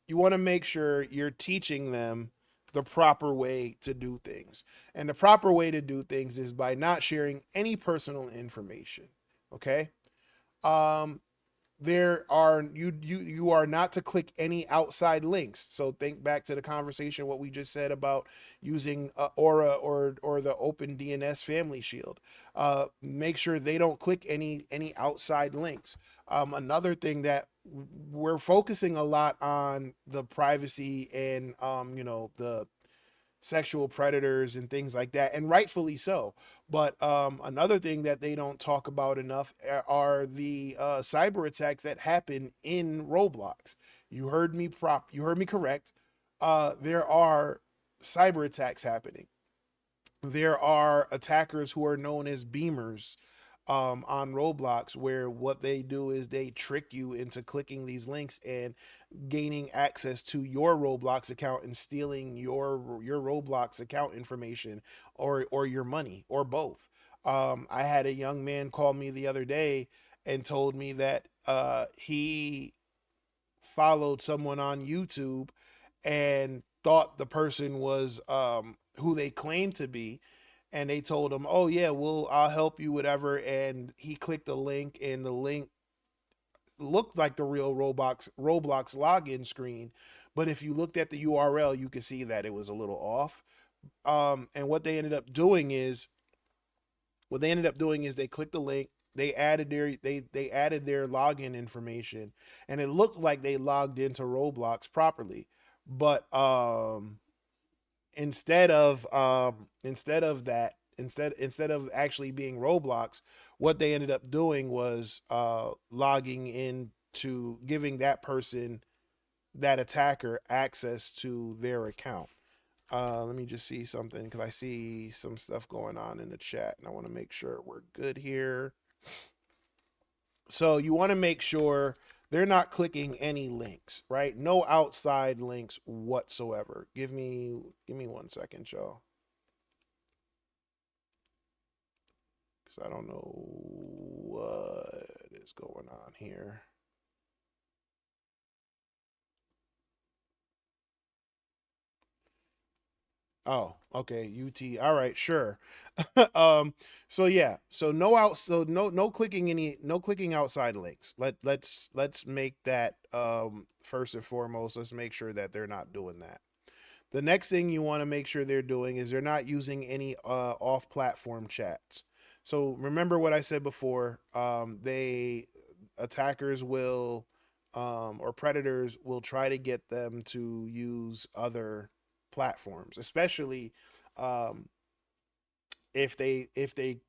you want to make sure you're teaching them the proper way to do things. And the proper way to do things is by not sharing any personal information. Okay? Um there are you are not to click any outside links. So think back to the conversation what we just said about using Aura or the Open DNS Family Shield. Make sure they don't click any outside links. Another thing that we're focusing a lot on the privacy and the sexual predators and things like that, and rightfully so. But another thing that they don't talk about enough are the cyber attacks that happen in Roblox. You heard me correct. There are cyber attacks happening. There are attackers who are known as beamers on Roblox, where what they do is they trick you into clicking these links and gaining access to your Roblox account and stealing your Roblox account information or your money or both. I had a young man call me the other day and told me that he followed someone on YouTube and thought the person was who they claimed to be, and they told him, "Oh yeah, I'll help you, whatever." And he clicked a link, and the link looked like the real Roblox login screen, but if you looked at the URL, you could see that it was a little off. And what they ended up doing is they clicked the link, they added their login information, and it looked like they logged into Roblox properly. But instead of actually being Roblox, what they ended up doing was logging in to giving that person, that attacker, access to their account. Let me just see something because I see some stuff going on in the chat and I want to make sure we're good here. So you want to make sure they're not clicking any links, right? No outside links whatsoever. Give me 1 second, y'all. Because I don't know what is going on here. Oh, okay. UT. All right, sure. um, so yeah, no clicking outside links. Let's make that first and foremost. Let's make sure that they're not doing that. The next thing you want to make sure they're doing is they're not using any off-platform chats. So remember what I said before. They attackers will or predators will try to get them to use other platforms, especially um, if they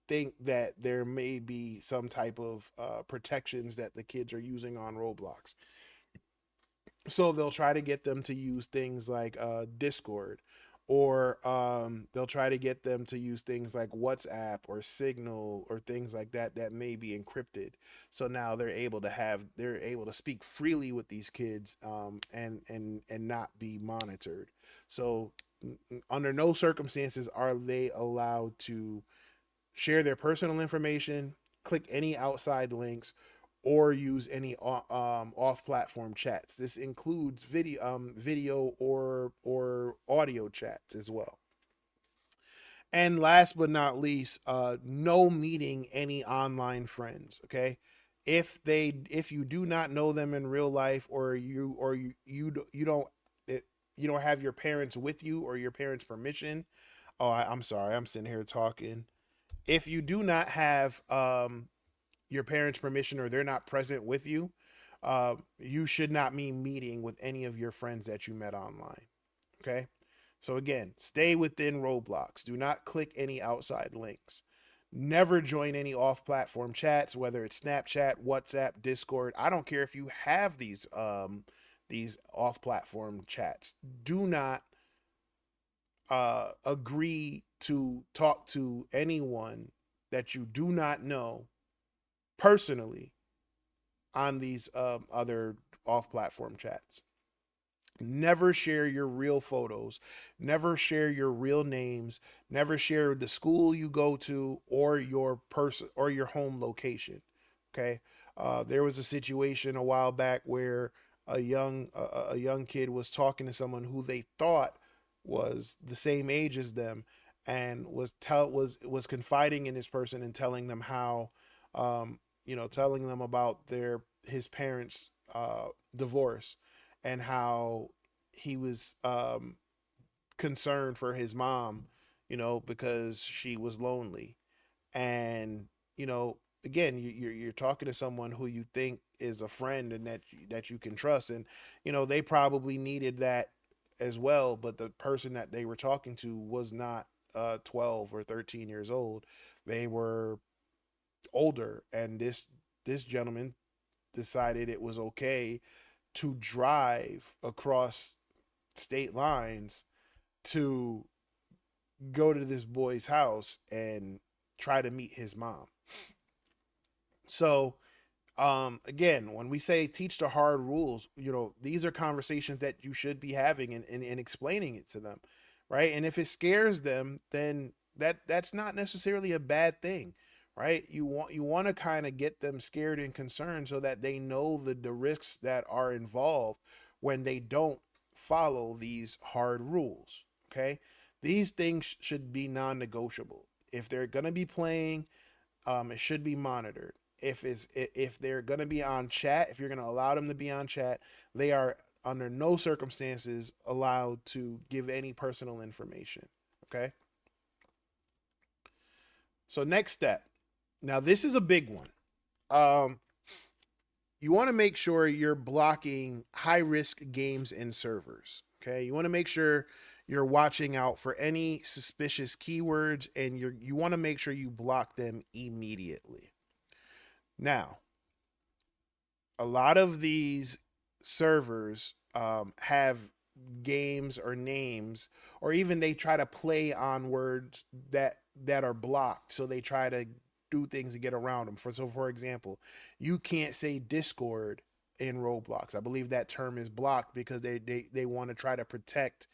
think that there may be some type of protections that the kids are using on Roblox. So they'll try to get them to use things like Discord, or they'll try to get them to use things like WhatsApp or Signal or things like that that may be encrypted. So now they're able to speak freely with these kids, and not be monitored. So under no circumstances are they allowed to share their personal information, click any outside links, or use any off-platform chats. This includes video or audio chats as well. And last but not least, no meeting any online friends. Okay, if you do not know them in real life, or you don't you don't have your parents with you or your parents' permission. Oh, I'm sorry, I'm sitting here talking. If you do not have your parents' permission or they're not present with you, you should not be meeting with any of your friends that you met online. Okay. So again, stay within Roblox. Do not click any outside links. Never join any off-platform chats, whether it's Snapchat, WhatsApp, Discord. I don't care if you have these off-platform chats. Do not agree to talk to anyone that you do not know personally on these other off platform chats. Never share your real photos. Never share your real names. Never share the school you go to or your person or your home location. Okay. There was a situation a while back where a young kid was talking to someone who they thought was the same age as them, and was confiding in this person and telling them how telling them about their his parents divorce, and how he was concerned for his mom, because she was lonely. And again, you're talking to someone who you think is a friend and that you can trust, and they probably needed that as well. But the person that they were talking to was not 12 or 13 years old. They were older, and this gentleman decided it was okay to drive across state lines to go to this boy's house and try to meet his mom. So again, when we say teach the hard rules, these are conversations that you should be having, and explaining it to them, right? And if it scares them, then that's not necessarily a bad thing, right? You want to kind of get them scared and concerned so that they know the risks that are involved when they don't follow these hard rules. Okay, these things should be non-negotiable. If they're going to be playing, it should be monitored. If they're going to be on chat, if you're going to allow them to be on chat, they are under no circumstances allowed to give any personal information. Okay. So next step. Now this is a big one. Um, you want to make sure you're blocking high risk games and servers. Okay. You want to make sure you're watching out for any suspicious keywords, and you want to make sure you block them immediately. Now, a lot of these servers have games or names, or even they try to play on words that are blocked. So they try to do things to get around them. For example, you can't say Discord in Roblox. I believe that term is blocked because they want to try to protect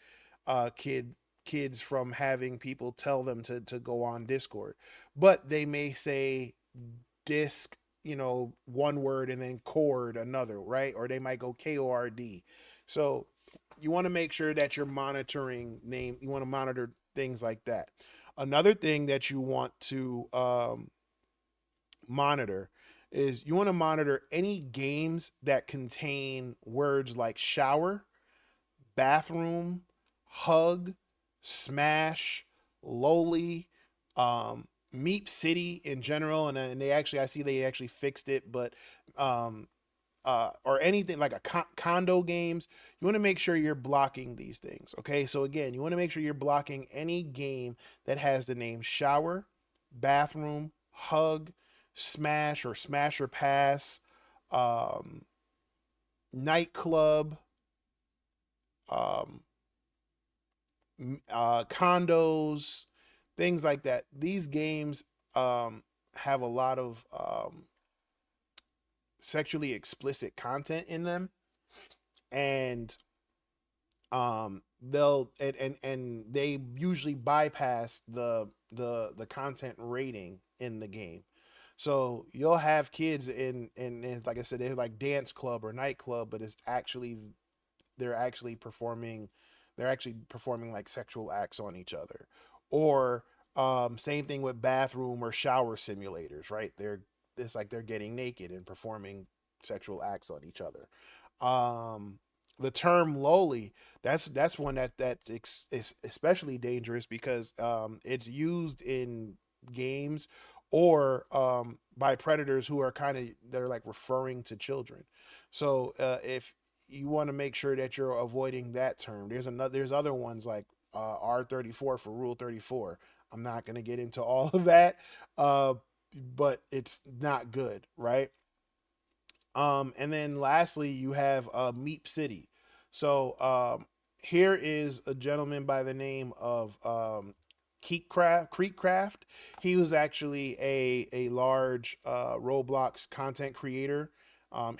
kids from having people tell them to go on Discord. But they may say disc, one word, and then cord another, right? Or they might go KORD. So you want to make sure that you're monitoring you want to monitor things like that. Another thing that you want to monitor is you want to monitor any games that contain words like shower, bathroom, hug, smash, lowly, Meep City in general, and they actually, I see they actually fixed it, but um, or anything like a condo games, you want to make sure you're blocking these things. Okay, so again, you want to make sure you're blocking any game that has the name shower, bathroom, hug, smash or smash or pass, um, nightclub, um, condos, things like that. These games have a lot of sexually explicit content in them, and they'll and they usually bypass the content rating in the game. So you'll have kids in like I said, they're like dance club or nightclub, but it's actually they're actually performing they're actually performing like sexual acts on each other. Or same thing with bathroom or shower simulators, right? They're it's like they're getting naked and performing sexual acts on each other. um the term lowly, that's one is especially dangerous because it's used in games or by predators who are kind of they're like referring to children. So if you want to make sure that you're avoiding that term. There's other ones like R34 for Rule 34. I'm not going to get into all of that, uh, but it's not good, right? And then lastly, you have Meep City. So here is a gentleman by the name of Creekcraft. He was actually a large Roblox content creator.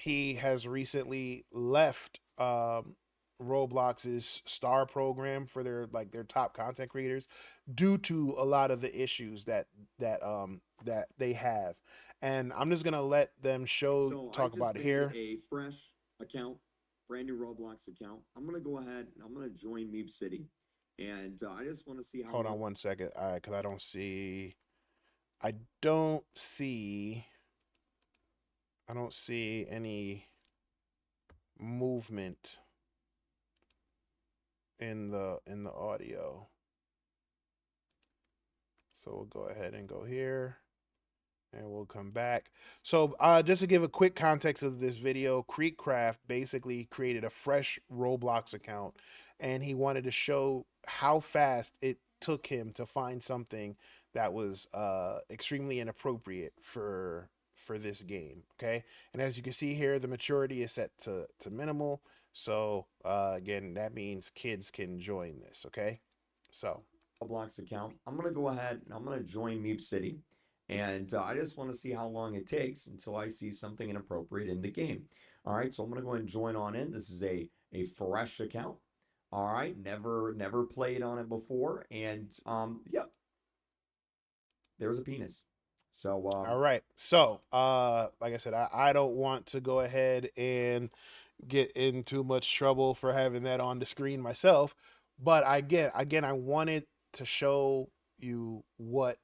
He has recently left Roblox's star program for their top content creators due to a lot of the issues that they have. And I'm just gonna let them So I talk just about it made here. a fresh account, brand new Roblox account. I'm gonna go ahead and I'm gonna join Meep City, and I just want to see how Hold long. on one second, because I don't see, I don't see any movement in the audio. So we'll go ahead and go here. And we'll come back. So, just to give a quick context of this video, Creekcraft basically created a fresh Roblox account, and he wanted to show how fast it took him to find something that was extremely inappropriate for this game. Okay, and as you can see here, the maturity is set to minimal. So, again, that means kids can join this. Okay, so Roblox account. I'm gonna go ahead and I'm gonna join Meep City, and I just want to see how long it takes until I see something inappropriate in the game. All right, so I'm gonna go ahead and join on in. This is a fresh account. All right, never played on it before, and yep, there's a penis. So all right. So, like I said, I don't want to go ahead and get in too much trouble for having that on the screen myself, but again, I wanted to show you what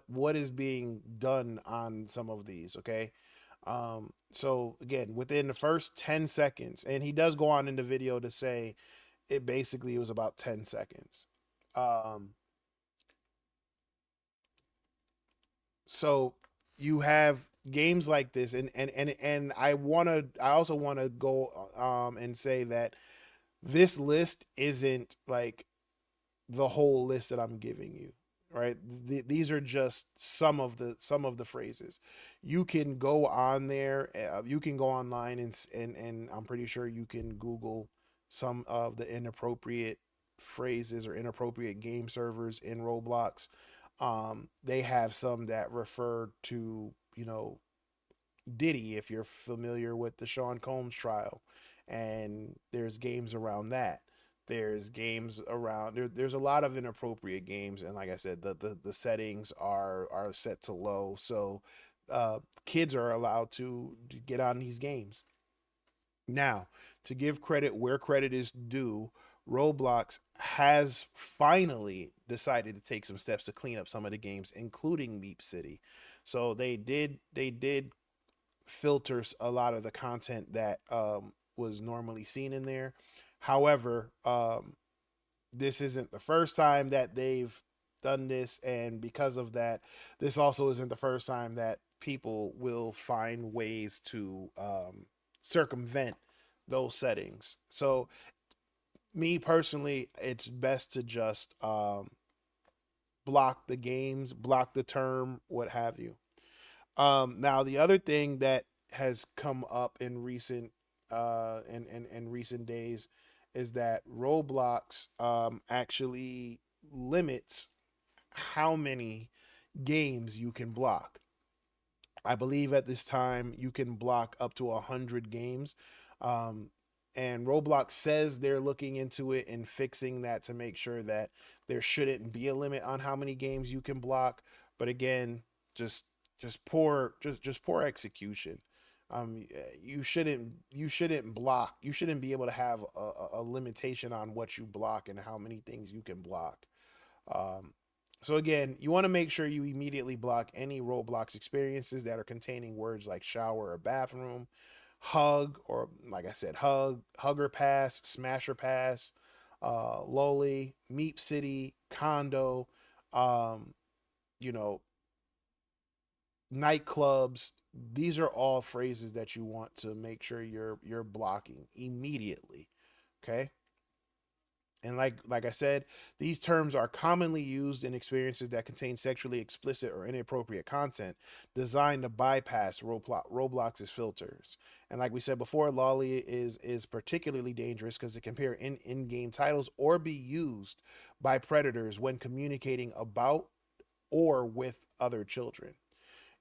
what is being done on some of these. Okay. So again, within the first 10 seconds, and he does go on in the video to say it basically was about 10 seconds. Um, so you have games like this, and I also want to go and say that this list isn't like the whole list that I'm giving you, right? These are just some of the phrases. You can go on there, you can go online and I'm pretty sure you can Google some of the inappropriate phrases or inappropriate game servers in Roblox. They have some that refer to, Diddy, if you're familiar with the Sean Combs trial, and there's games around that. There's games around there's a lot of inappropriate games, and like I said, the settings are set to low, so kids are allowed to get on these games. Now, to give credit where credit is due, Roblox has finally decided to take some steps to clean up some of the games, including Meep City. So they did filters a lot of the content that was normally seen in there. However, this isn't the first time that they've done this, and because of that, this also isn't the first time that people will find ways to circumvent those settings. So, me personally, it's best to just block the games, block the term, what have you. Now, the other thing that has come up in recent in recent days is that Roblox actually limits how many games you can block. I believe at this time you can block up to 100 games. Um, and Roblox says they're looking into it and fixing that to make sure that there shouldn't be a limit on how many games you can block. But again, just just poor execution. You shouldn't block. You shouldn't be able to have a limitation on what you block and how many things you can block. Um, so again, you want to make sure you immediately block any Roblox experiences that are containing words like shower or bathroom, hug, or like I said, hugger pass, smasher pass, loli, meep city, condo, um, you know, nightclubs. These are all phrases that you want to make sure you're blocking immediately. Okay. And like I said, these terms are commonly used in experiences that contain sexually explicit or inappropriate content designed to bypass Roblox's filters. And like we said before, lolly is particularly dangerous because it can appear in-game titles or be used by predators when communicating about or with other children.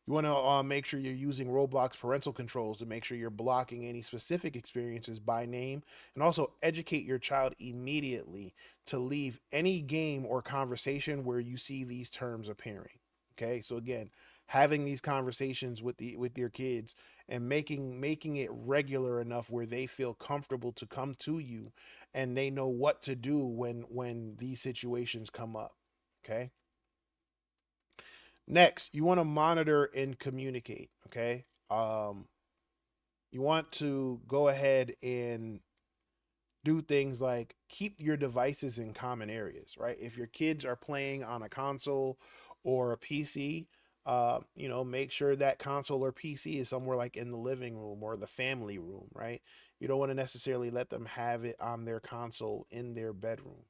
You want to make sure you're using Roblox parental controls to make sure you're blocking any specific experiences by name, and also educate your child immediately to leave any game or conversation where you see these terms appearing. Okay, so again, having these conversations with your kids and making it regular enough where they feel comfortable to come to you and they know what to do when these situations come up. Okay. Next, you want to monitor and communicate. Okay. You want to go ahead and do things like keep your devices in common areas, right? If your kids are playing on a console or a PC, make sure that console or PC is somewhere like in the living room or the family room, right? You don't want to necessarily let them have it on their console in their bedroom.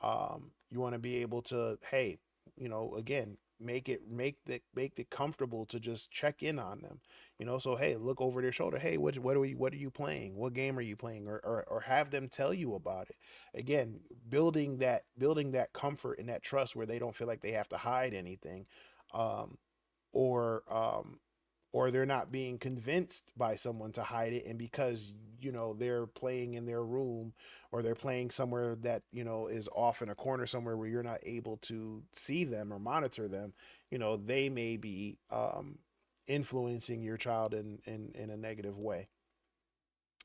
You want to be able to, hey, again, make it comfortable to just check in on them. So hey, look over their shoulder. Hey, what are you playing? What game are you playing? Or have them tell you about it. Again, building that comfort and that trust where they don't feel like they have to hide anything. Um, or they're not being convinced by someone to hide it, and because they're playing in their room or they're playing somewhere that is off in a corner somewhere where you're not able to see them or monitor them, they may be influencing your child in a negative way.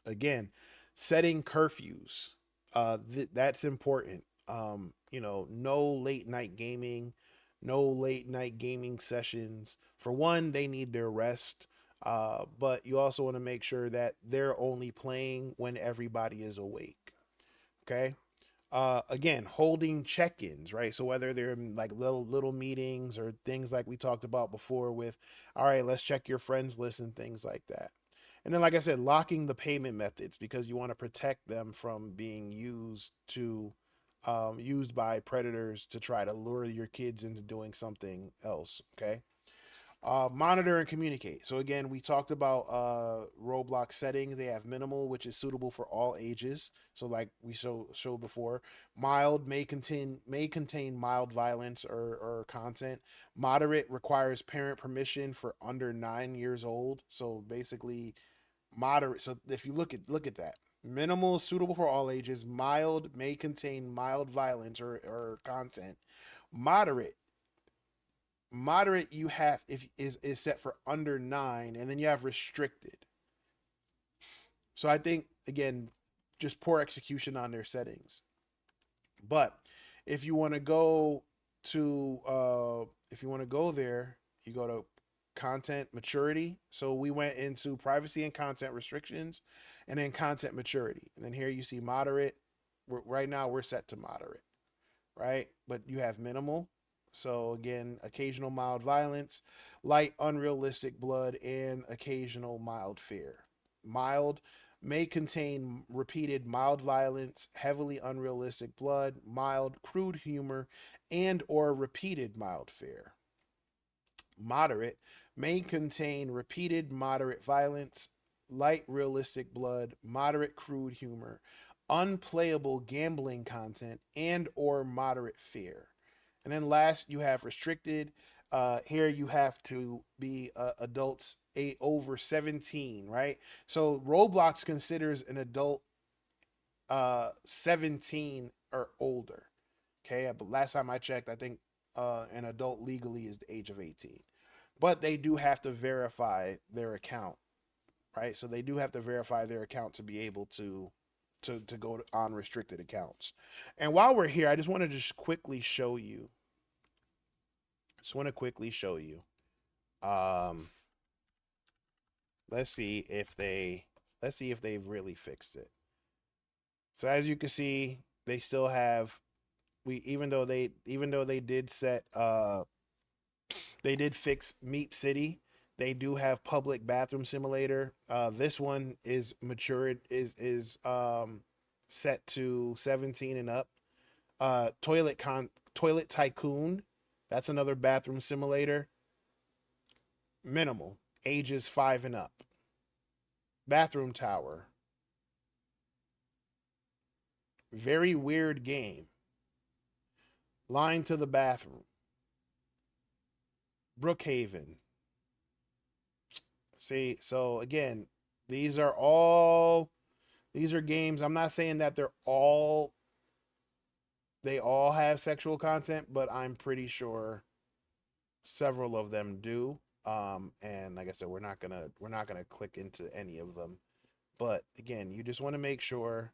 Again, setting curfews, that's important. No late night gaming, no late night gaming sessions. For one, they need their rest, but you also want to make sure that they're only playing when everybody is awake. Okay. Again, holding check-ins, right? So whether they're in like little meetings or things like we talked about before with, all right, let's check your friends list and things like that. And then, like I said, locking the payment methods because you want to protect them from being used by predators to try to lure your kids into doing something else. Okay. Monitor and communicate. So again, we talked about Roblox settings. They have minimal, which is suitable for all ages. So like we showed before, mild may contain mild violence or content. Moderate requires parent permission for under 9 years old. So basically, moderate. So if you look at that, minimal is suitable for all ages. Mild may contain mild violence or content. Moderate you have if is set for under 9, and then you have restricted. So I think again, just poor execution on their settings. But if you want to go there, you go to content maturity. So we went into privacy and content restrictions, and then content maturity, and then here you see moderate. Right now we're set to moderate, right? But you have minimal, So again, occasional mild violence, light unrealistic blood, and occasional mild fear. Mild may contain repeated mild violence, heavily unrealistic blood, mild crude humor, and or repeated mild fear. Moderate may contain repeated moderate violence, light realistic blood, moderate crude humor, unplayable gambling content, and or moderate fear. And then last, you have restricted. Here you have to be adults over 17, right? So Roblox considers an adult 17 or older. Okay, but last time I checked, I think an adult legally is the age of 18. But they do have to verify their account, right? So they do have to verify their account to be able to go on restricted accounts. And while we're here, I just want to just quickly show you. Just want to quickly show you. Um, let's see if they let's see if they've really fixed it. So as you can see, they still have we even though they did fix Meep City. They do have public bathroom simulator. This one is matured is set to 17 and up. Toilet Tycoon. That's another bathroom simulator. Minimal ages 5 and up. Bathroom Tower. Very weird game. Line to the bathroom. Brookhaven. See, so again, these are all these are games. I'm not saying that they all have sexual content, but I'm pretty sure several of them do. And like I said, we're not gonna click into any of them. But again, you just want to make sure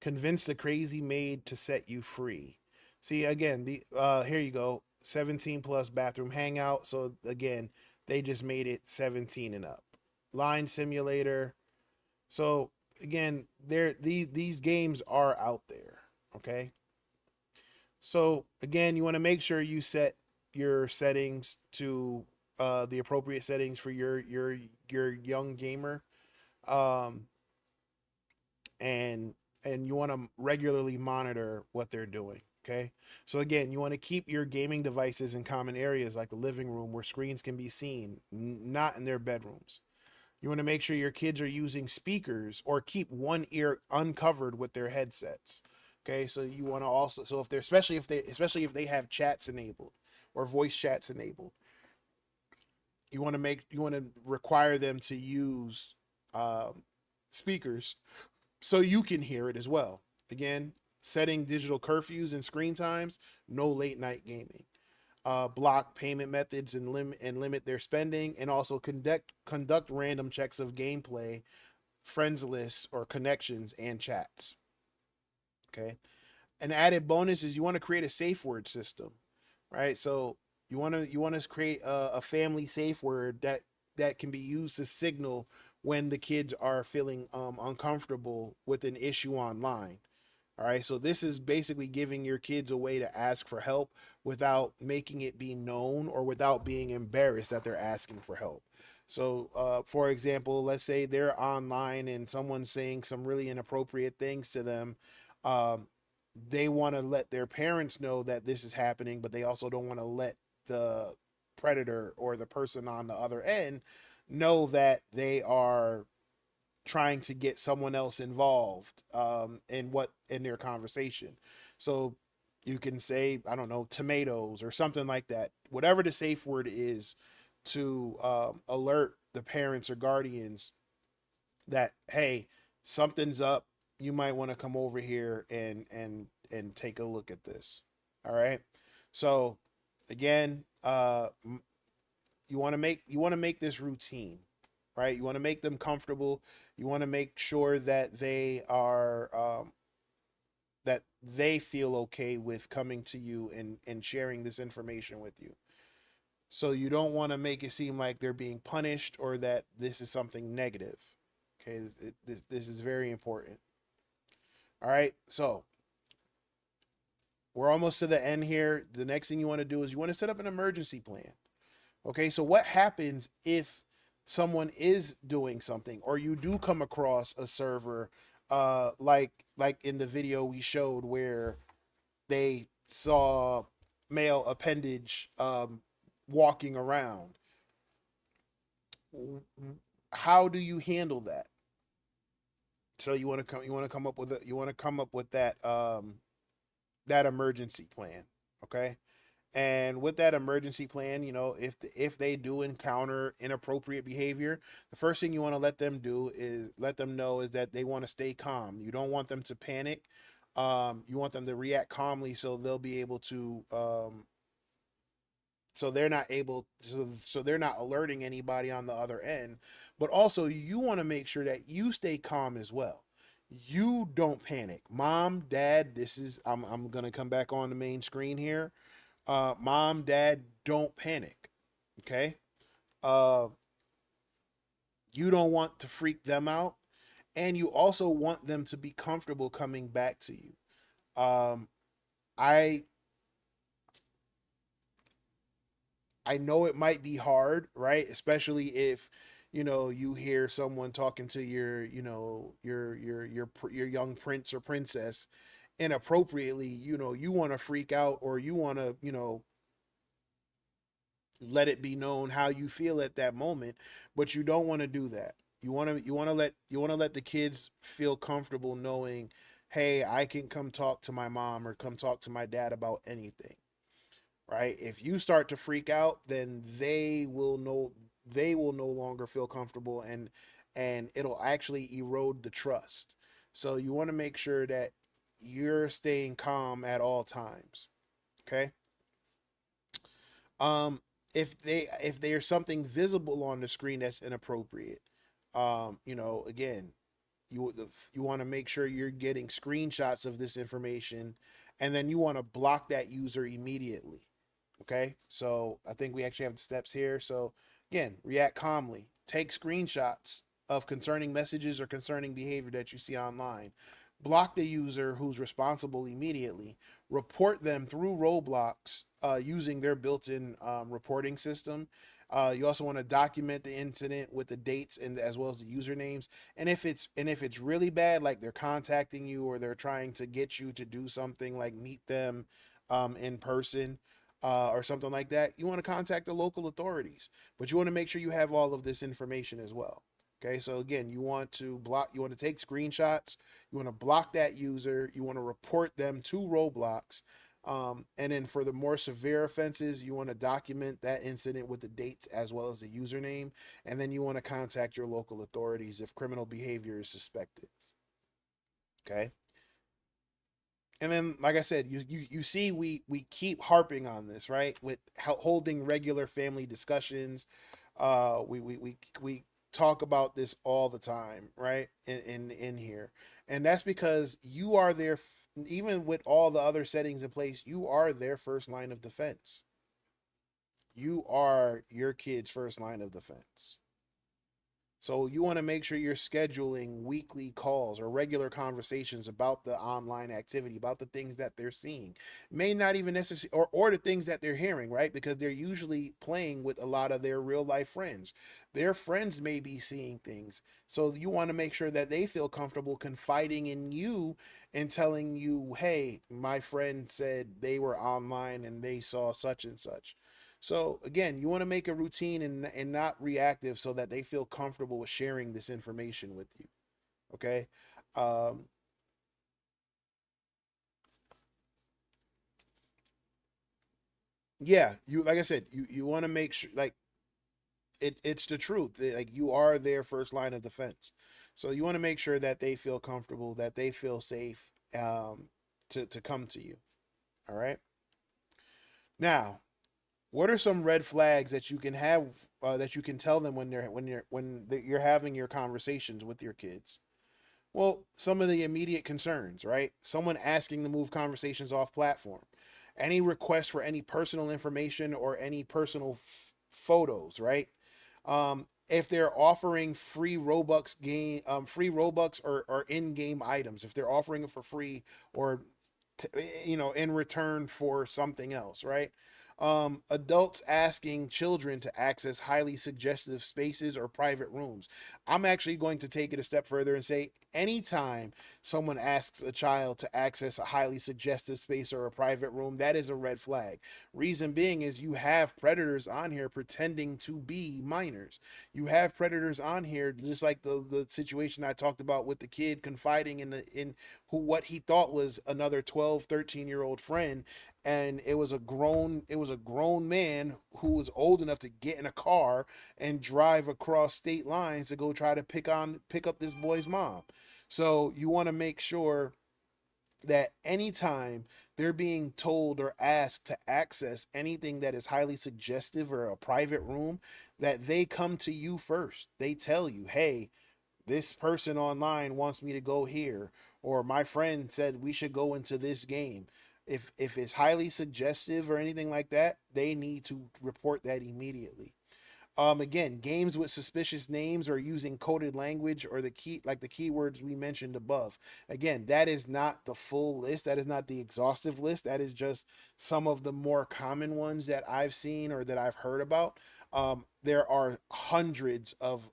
convince the crazy maid to set you free. See again, the here you go, 17 plus bathroom hangout. So again, they just made it 17 and up. Line simulator. So again, these games are out there. Okay. So again, you want to make sure you set your settings to the appropriate settings for your young gamer, um, and you want to regularly monitor what they're doing. Okay, so again, you want to keep your gaming devices in common areas like the living room where screens can be seen, not in their bedrooms. You want to make sure your kids are using speakers or keep one ear uncovered with their headsets. Okay, so you want to also so if they're especially if they have chats enabled or voice chats enabled, you want to require them to use speakers so you can hear it as well. Again, setting digital curfews and screen times, no late night gaming. Block payment methods and limit their spending, and also conduct random checks of gameplay, friends lists, or connections and chats. Okay. An added bonus is you want to create a safe word system, right? So you want to create a family safe word that can be used to signal when the kids are feeling uncomfortable with an issue online. All right, so this is basically giving your kids a way to ask for help without making it be known or without being embarrassed that they're asking for help. So, for example, let's say they're online and someone's saying some really inappropriate things to them. Um, they want to let their parents know that this is happening, but they also don't want to let the predator or the person on the other end know that they are trying to get someone else involved in their conversation. So you can say, I don't know, tomatoes or something like that. Whatever the safe word is to alert the parents or guardians that hey, something's up. You might want to come over here and take a look at this. All right. So again, you want to make this routine, right? You want to make them comfortable. You want to make sure that they feel okay with coming to you and sharing this information with you. So you don't want to make it seem like they're being punished or that this is something negative. Okay, this is very important. All right, so We're almost to the end here. The next thing you want to do is you want to set up an emergency plan. Okay, so what happens if someone is doing something or you do come across a server like in the video we showed where they saw male appendage walking around. How do you handle that? So you want to come up with that that emergency plan, okay? And with that emergency plan, if they do encounter inappropriate behavior, the first thing you want to let them know is that they want to stay calm. You don't want them to panic. You want them to react calmly so they'll be able to so they're not able so they're not alerting anybody on the other end. But also you want to make sure that you stay calm as well. You don't panic. Mom, dad, this is I'm going to come back on the main screen here. Mom, dad, don't panic. Okay? Uh you don't want to freak them out, and you also want them to be comfortable coming back to you. Um I I know it might be hard, right? Especially if you hear someone talking to your young prince or princess inappropriately. You want to freak out, or you want to let it be known how you feel at that moment, but you don't want to do that. You want to let the kids feel comfortable knowing, hey, I can come talk to my mom or come talk to my dad about anything, right? If you start to freak out, then they will no longer feel comfortable, and it'll actually erode the trust. So you want to make sure that you're staying calm at all times. Okay? Um if there's something visible on the screen that's inappropriate, again, you you want to make sure you're getting screenshots of this information, and then you want to block that user immediately. Okay, so I think we actually have the steps here. So again, react calmly, take screenshots of concerning messages or concerning behavior that you see online, block the user who's responsible immediately, report them through Roblox using their built-in reporting system. You also want to document the incident with the dates and as well as the usernames. And if it's really bad, like they're contacting you or they're trying to get you to do something like meet them in person, or something like that, you want to contact the local authorities. But you want to make sure you have all of this information as well. Okay, so again, you want to take screenshots, you want to block that user, you want to report them to Roblox. And then for the more severe offenses, you want to document that incident with the dates as well as the username. And then you want to contact your local authorities if criminal behavior is suspected. Okay. And then, like I said, you see, we keep harping on this, right? With holding regular family discussions, we talk about this all the time, right? In here, and that's because you are there, even with all the other settings in place. You are their first line of defense. You are your kid's first line of defense. So you want to make sure you're scheduling weekly calls or regular conversations about the online activity, about the things that they're seeing. May not even necessarily, or the things that they're hearing, right? Because they're usually playing with a lot of their real life friends. Their friends may be seeing things. So you want to make sure that they feel comfortable confiding in you and telling you, hey, my friend said they were online and they saw such and such. So again, you want to make a routine and not reactive so that they feel comfortable with sharing this information with you. Okay. Um, yeah, you like I said, you want to make sure like it's the truth. Like you are their first line of defense. So you want to make sure that they feel comfortable, that they feel safe to come to you. All right. Now, what are some red flags that you can have that you can tell them when you're having your conversations with your kids? Well, some of the immediate concerns, right? Someone asking to move conversations off platform, any request for any personal information or any personal photos, right? If they're offering free Robux or in-game items, if they're offering it for free or in return for something else, right? Adults asking children to access highly suggestive spaces or private rooms. I'm actually going to take it a step further and say anytime someone asks a child to access a highly suggestive space or a private room, that is a red flag. Reason being is you have predators on here pretending to be minors. You have predators on here, just like the situation I talked about with the kid confiding in who what he thought was another 12, 13-year old friend, and it was a grown man who was old enough to get in a car and drive across state lines to go try to pick up this boy's mom. So you want to make sure that anytime they're being told or asked to access anything that is highly suggestive or a private room, that they come to you first. They tell you, hey, this person online wants me to go here, or my friend said we should go into this game. If it's highly suggestive or anything like that, they need to report that immediately. Again, games with suspicious names or using coded language or the keywords we mentioned above. Again, that is not the full list. That is not the exhaustive list. That is just some of the more common ones that I've seen or that I've heard about. There are hundreds of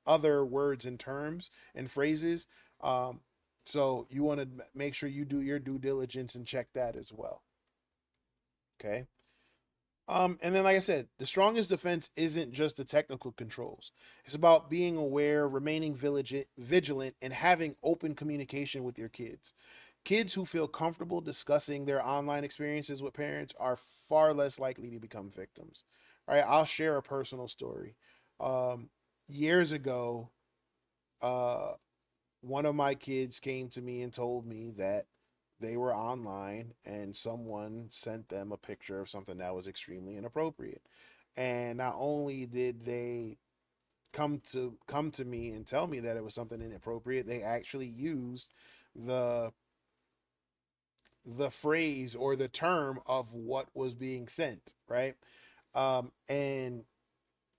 other words and terms and phrases. So you want to make sure you do your due diligence and check that as well. Okay. And then, like I said, the strongest defense isn't just the technical controls. It's about being aware, remaining vigilant, and having open communication with your kids. Kids who feel comfortable discussing their online experiences with parents are far less likely to become victims. Right? I'll share a personal story. Um, Years ago, uh, one of my kids came to me and told me that they were online and someone sent them a picture of something that was extremely inappropriate. And not only did they come to me and tell me that it was something inappropriate, they actually used the the phrase or the term of what was being sent, right? And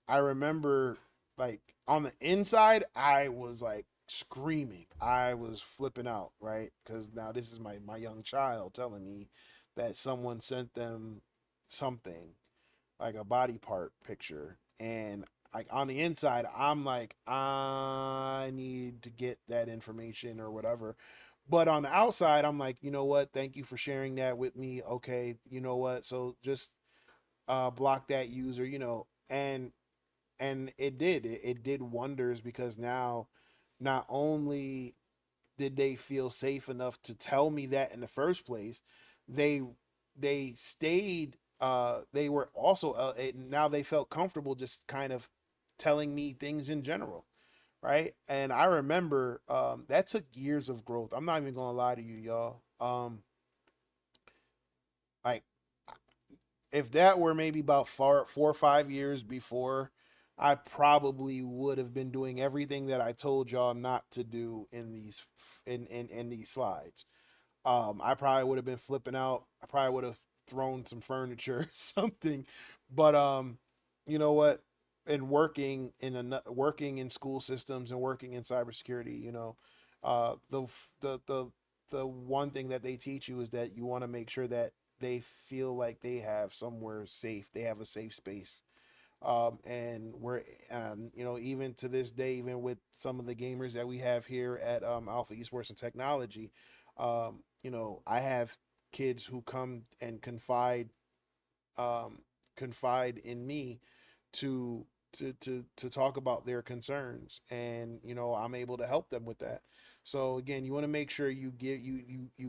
I remember, like, on the inside, I was like screaming. I was flipping out, right? Because now this is my young child telling me that someone sent them something like a body part picture, and like on the inside, I'm like, I need to get that information or whatever. But on the outside, I'm like, you know what? Thank you for sharing that with me. Okay, you know what? So just block that user, and it did wonders, because now not only did they feel safe enough to tell me that in the first place, they they stayed they were also now they felt comfortable just kind of telling me things in general, right? And I remember that took years of growth. I'm not even gonna lie to you, y'all. Like, if that were maybe about 4 or 5 years before, I probably would have been doing everything that I told y'all not to do in these slides. I probably would have been flipping out. I probably would have thrown some furniture or something. But you know what? And working in school systems and working in cybersecurity, the one thing that they teach you is that you want to make sure that they feel like they have somewhere safe. They have a safe space. And we're even to this day, even with some of the gamers that we have here at Alpha Esports and Technology, I have kids who come and confide in me to to talk about their concerns, and I'm able to help them with that. So again, you want to make sure you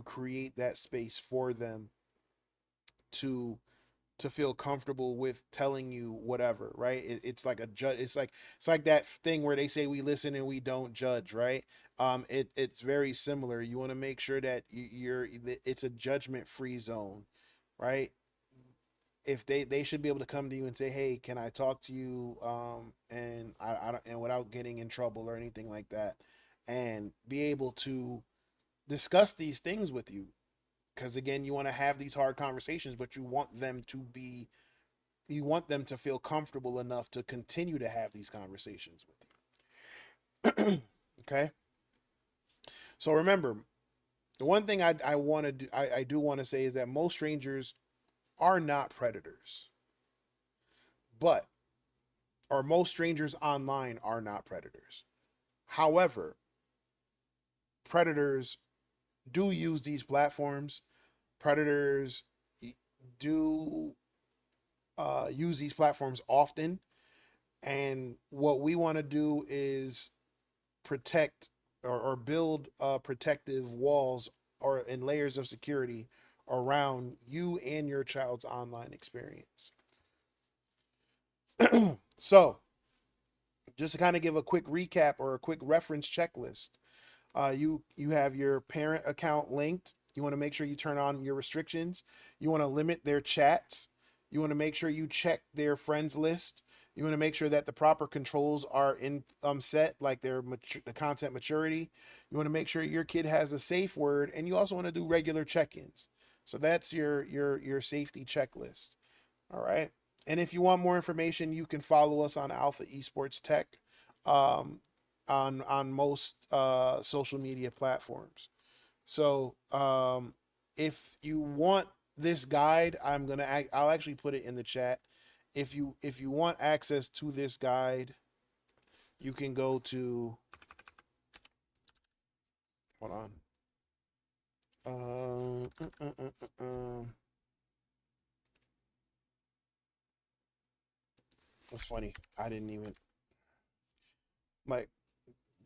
create that space for them to feel comfortable with telling you whatever, right? It's like a judge. It's like that thing where they say we listen and we don't judge, right? It's very similar. You want to make sure that it's a judgment free zone, right? If they should be able to come to you and say, hey, can I talk to you, and I don't, and without getting in trouble or anything like that, and be able to discuss these things with you, because again, you want to have these hard conversations, but you want them to feel comfortable enough to continue to have these conversations with you. Okay, so remember, The one thing I want to do, I do want to say is that most strangers are not predators, but or most strangers online are not predators. However, predators do use these platforms. Predators do use these platforms often, and what we want to do is protect or build protective walls or in layers of security around you and your child's online experience. So, just to kind of give a quick recap or a quick reference checklist, you have your parent account linked. You want to make sure you turn on your restrictions. You want to limit their chats. You want to make sure you check their friends list. You want to make sure that the proper controls are in set, like the content maturity. You want to make sure your kid has a safe word, and you also want to do regular check-ins. So that's your safety checklist. All right. And if you want more information, you can follow us on Alpha Esports Tech um, on most social media platforms. So if you want this guide, I'll actually put it in the chat. If you want access to this guide, you can go to hold on. Um, uh, uh, uh, uh, um, that's funny. I didn't even like.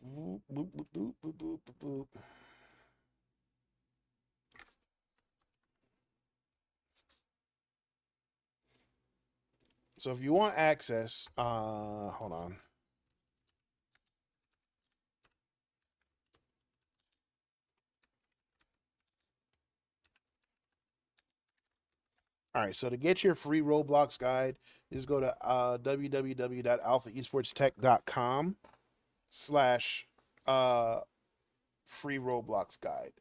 Boop, boop, boop, boop, boop, boop, boop. So if you want access, hold on. All right, so to get your free Roblox guide, just go to www.alphaesportstech.com slash uh, free Roblox guide.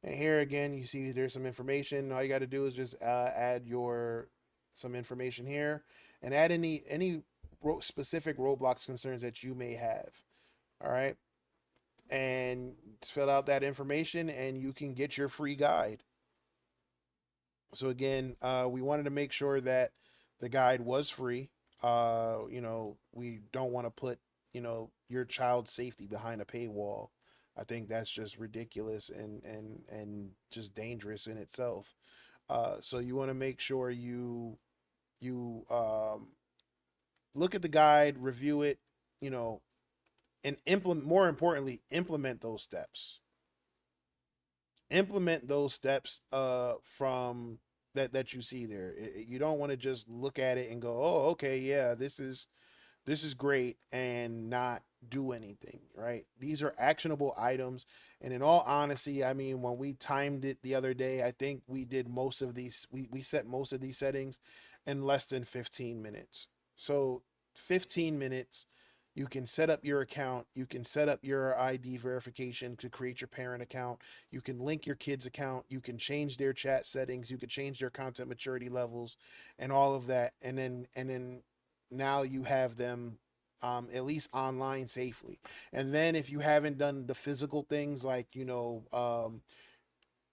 And here again, you see there's some information. All you got to do is just add your some information here and add any specific Roblox concerns that you may have. All right, and fill out that information, and you can get your free guide. So again, we wanted to make sure that the guide was free. We don't want to put your child's safety behind a paywall. I think that's just ridiculous and just dangerous in itself. So you want to make sure you look at the guide, review it, you know, and implement. More importantly, implement those steps. Implement those steps from that you see there. You don't want to just look at it and go, "Oh, okay, yeah, this is great," and not do anything, right? These are actionable items, and in all honesty, I mean, when we timed it the other day, I think we did most of these. We set most of these settings in less than 15 minutes. So 15 minutes, you can set up your account. You can set up your ID verification to create your parent account. You can link your kid's account. You can change their chat settings. You can change their content maturity levels, and all of that. And then now you have them at least online safely. And then if you haven't done the physical things like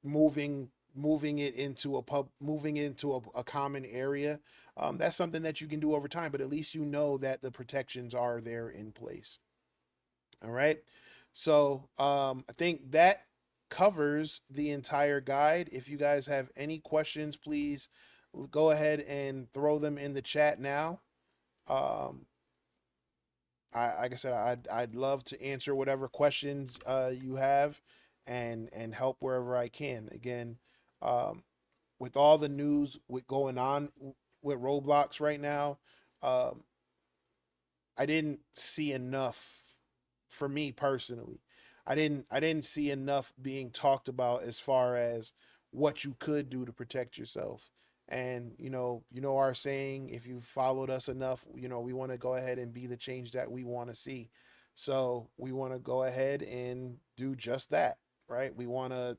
moving moving it into a common area, that's something that you can do over time. But at least you know that the protections are there in place. All right. So I think that covers the entire guide. If you guys have any questions, please go ahead and throw them in the chat now. Um, like I said, I'd love to answer whatever questions you have, and help wherever I can. Again, um, with all the news with going on with Roblox right now, um, I didn't see enough for me personally. I didn't see enough being talked about as far as what you could do to protect yourself. And you know our saying, if you followed us enough, we want to go ahead and be the change that we want to see. So we want to go ahead and do just that, right? We want to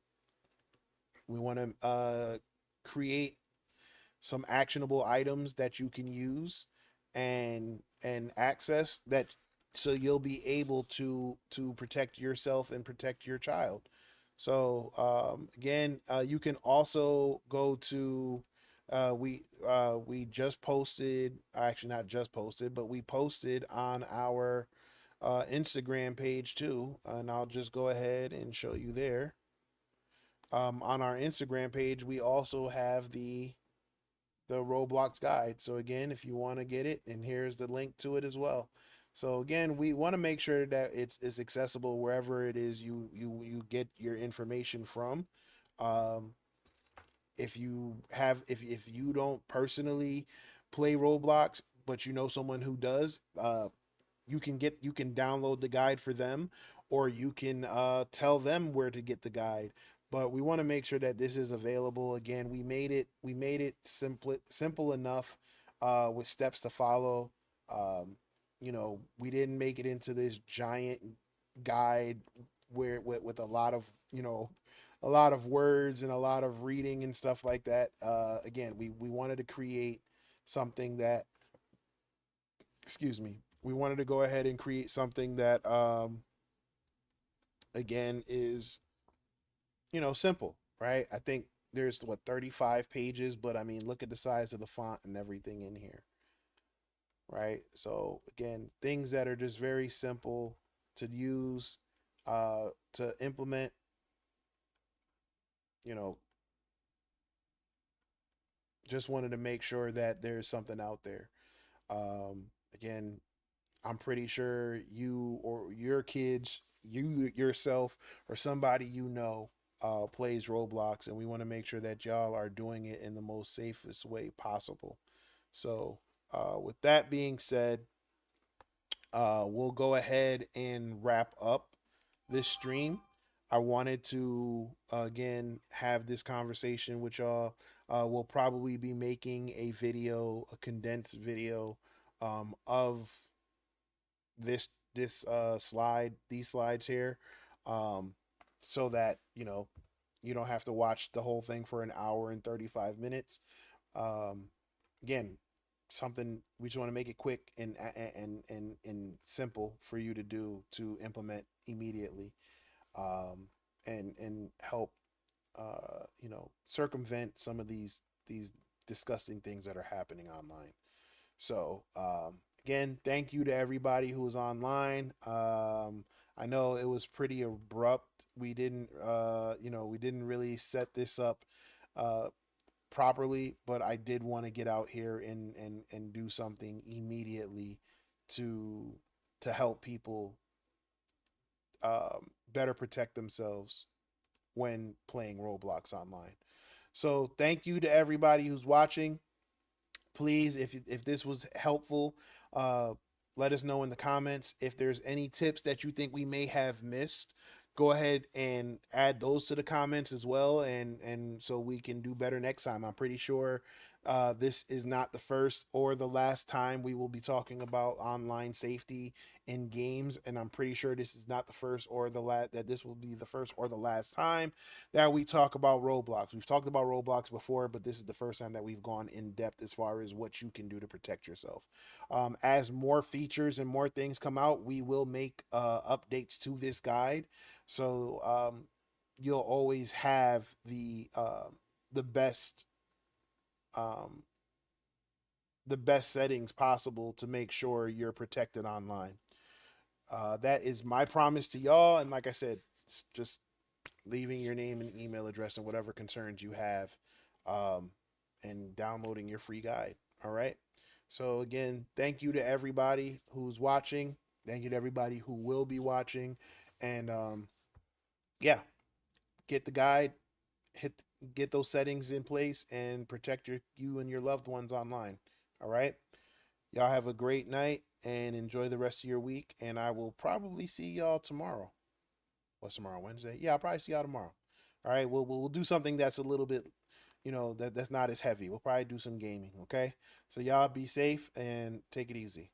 create some actionable items that you can use and access that, so you'll be able to protect yourself and protect your child. So again, you can also go to we just posted, actually not just posted, but we posted on our Instagram page too, and I'll just go ahead and show you there. On our Instagram page, we also have the Roblox guide. So again, if you want to get it, and here's the link to it as well. So again, we want to make sure that it's accessible wherever it is you get your information from. Um, if you have if you don't personally play Roblox, but you know someone who does, you can download the guide for them, or you can tell them where to get the guide. But we want to make sure that this is available. Again, we made it simple enough with steps to follow. um, we didn't make it into this giant guide where with a lot of a lot of words and a lot of reading and stuff like that. Again, we wanted to create something that, excuse me, we wanted to go ahead and create something that again is simple, right? I think there's what 35 pages, but I mean look at the size of the font and everything in here, right? So again, things that are just very simple to use, to implement. you know just wanted to make sure that there's something out there. Again, I'm pretty sure you or your kids, you yourself, or somebody plays Roblox, and we want to make sure that y'all are doing it in the most safest way possible. So, with that being said, we'll go ahead and wrap up this stream. I wanted to again have this conversation with y'all. We'll probably be making a video, a condensed video of these slides here, um, so that you don't have to watch the whole thing for an hour and 35 minutes. Um, Again, something we just want to make it quick and simple for you to do to implement immediately, um, and help circumvent some of these disgusting things that are happening online. So again, thank you to everybody who was online. I know it was pretty abrupt. We didn't really set this up uh, properly, but I did want to get out here and do something immediately to help people better protect themselves when playing Roblox online. So thank you to everybody who's watching. Please, if this was helpful, uh, let us know in the comments. If there's any tips that you think we may have missed, go ahead and add those to the comments as well, and so we can do better next time. I'm pretty sure this is not the first or the last time we will be talking about online safety in games, and I'm pretty sure this is not the first or the last, that this will be the first or the last time that we talk about Roblox. We've talked about Roblox before, but this is the first time that we've gone in depth as far as what you can do to protect yourself. As more features and more things come out, we will make updates to this guide, so you'll always have the best um, the best settings possible to make sure you're protected online. That is my promise to y'all, and like I said, just leaving your name and email address and whatever concerns you have, um, and downloading your free guide. All right. So, again, thank you to everybody who's watching. Thank you to everybody who will be watching. And yeah, get the guide, hit, get those settings in place, and protect you and your loved ones online. All right. Y'all have a great night and enjoy the rest of your week. And I will probably see y'all tomorrow. What's tomorrow? Wednesday? Yeah, I'll probably see y'all tomorrow. All right, we'll do something that's a little bit, that's not as heavy. We'll probably do some gaming. Okay, so y'all be safe and take it easy.